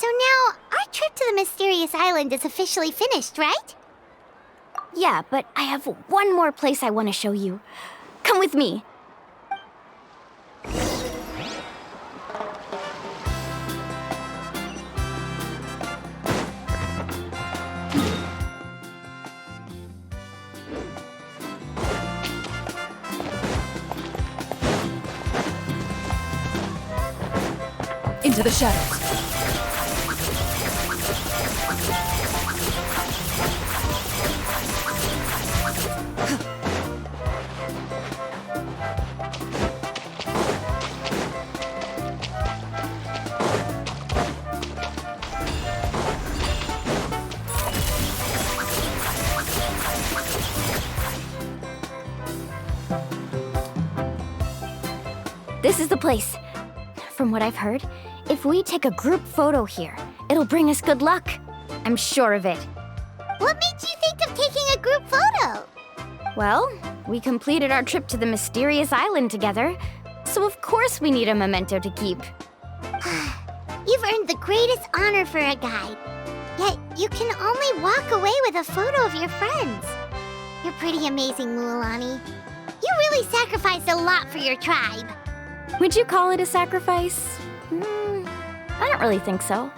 now, our trip to the mysterious island is officially finished, right? Yeah, but I have one more place I want to show you. Come with me. Into the shadows. This is the place. From what I've heard, if we take a group photo here, it'll bring us good luck. I'm sure of it. What made you think of taking a group photo? Well, we completed our trip to the mysterious island together, so of course we need a memento to keep. You've earned the greatest honor for a guide. Yet, you can only walk away with a photo of your friends. You're pretty amazing, Mualani. You really sacrificed a lot for your tribe. Would you call it a sacrifice? I don't really think so.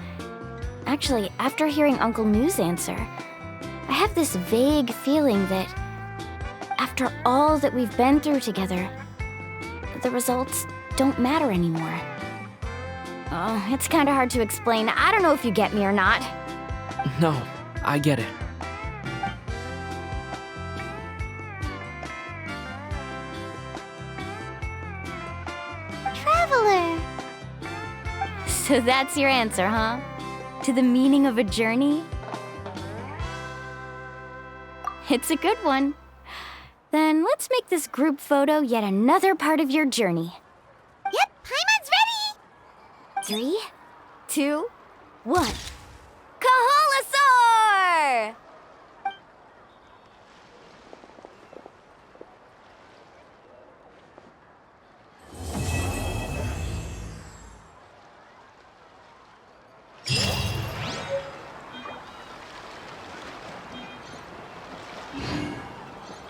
Actually, after hearing Uncle New's answer, I have this vague feeling that after all that we've been through together, the results don't matter anymore. Oh, it's kind of hard to explain. I don't know if you get me or not. No, I get it. Traveler. So that's your answer, huh? To the meaning of a journey? It's a good one. Then let's make this group photo yet another part of your journey. Yep, Paimon's ready! 3, 2, 1. Kaholasaur!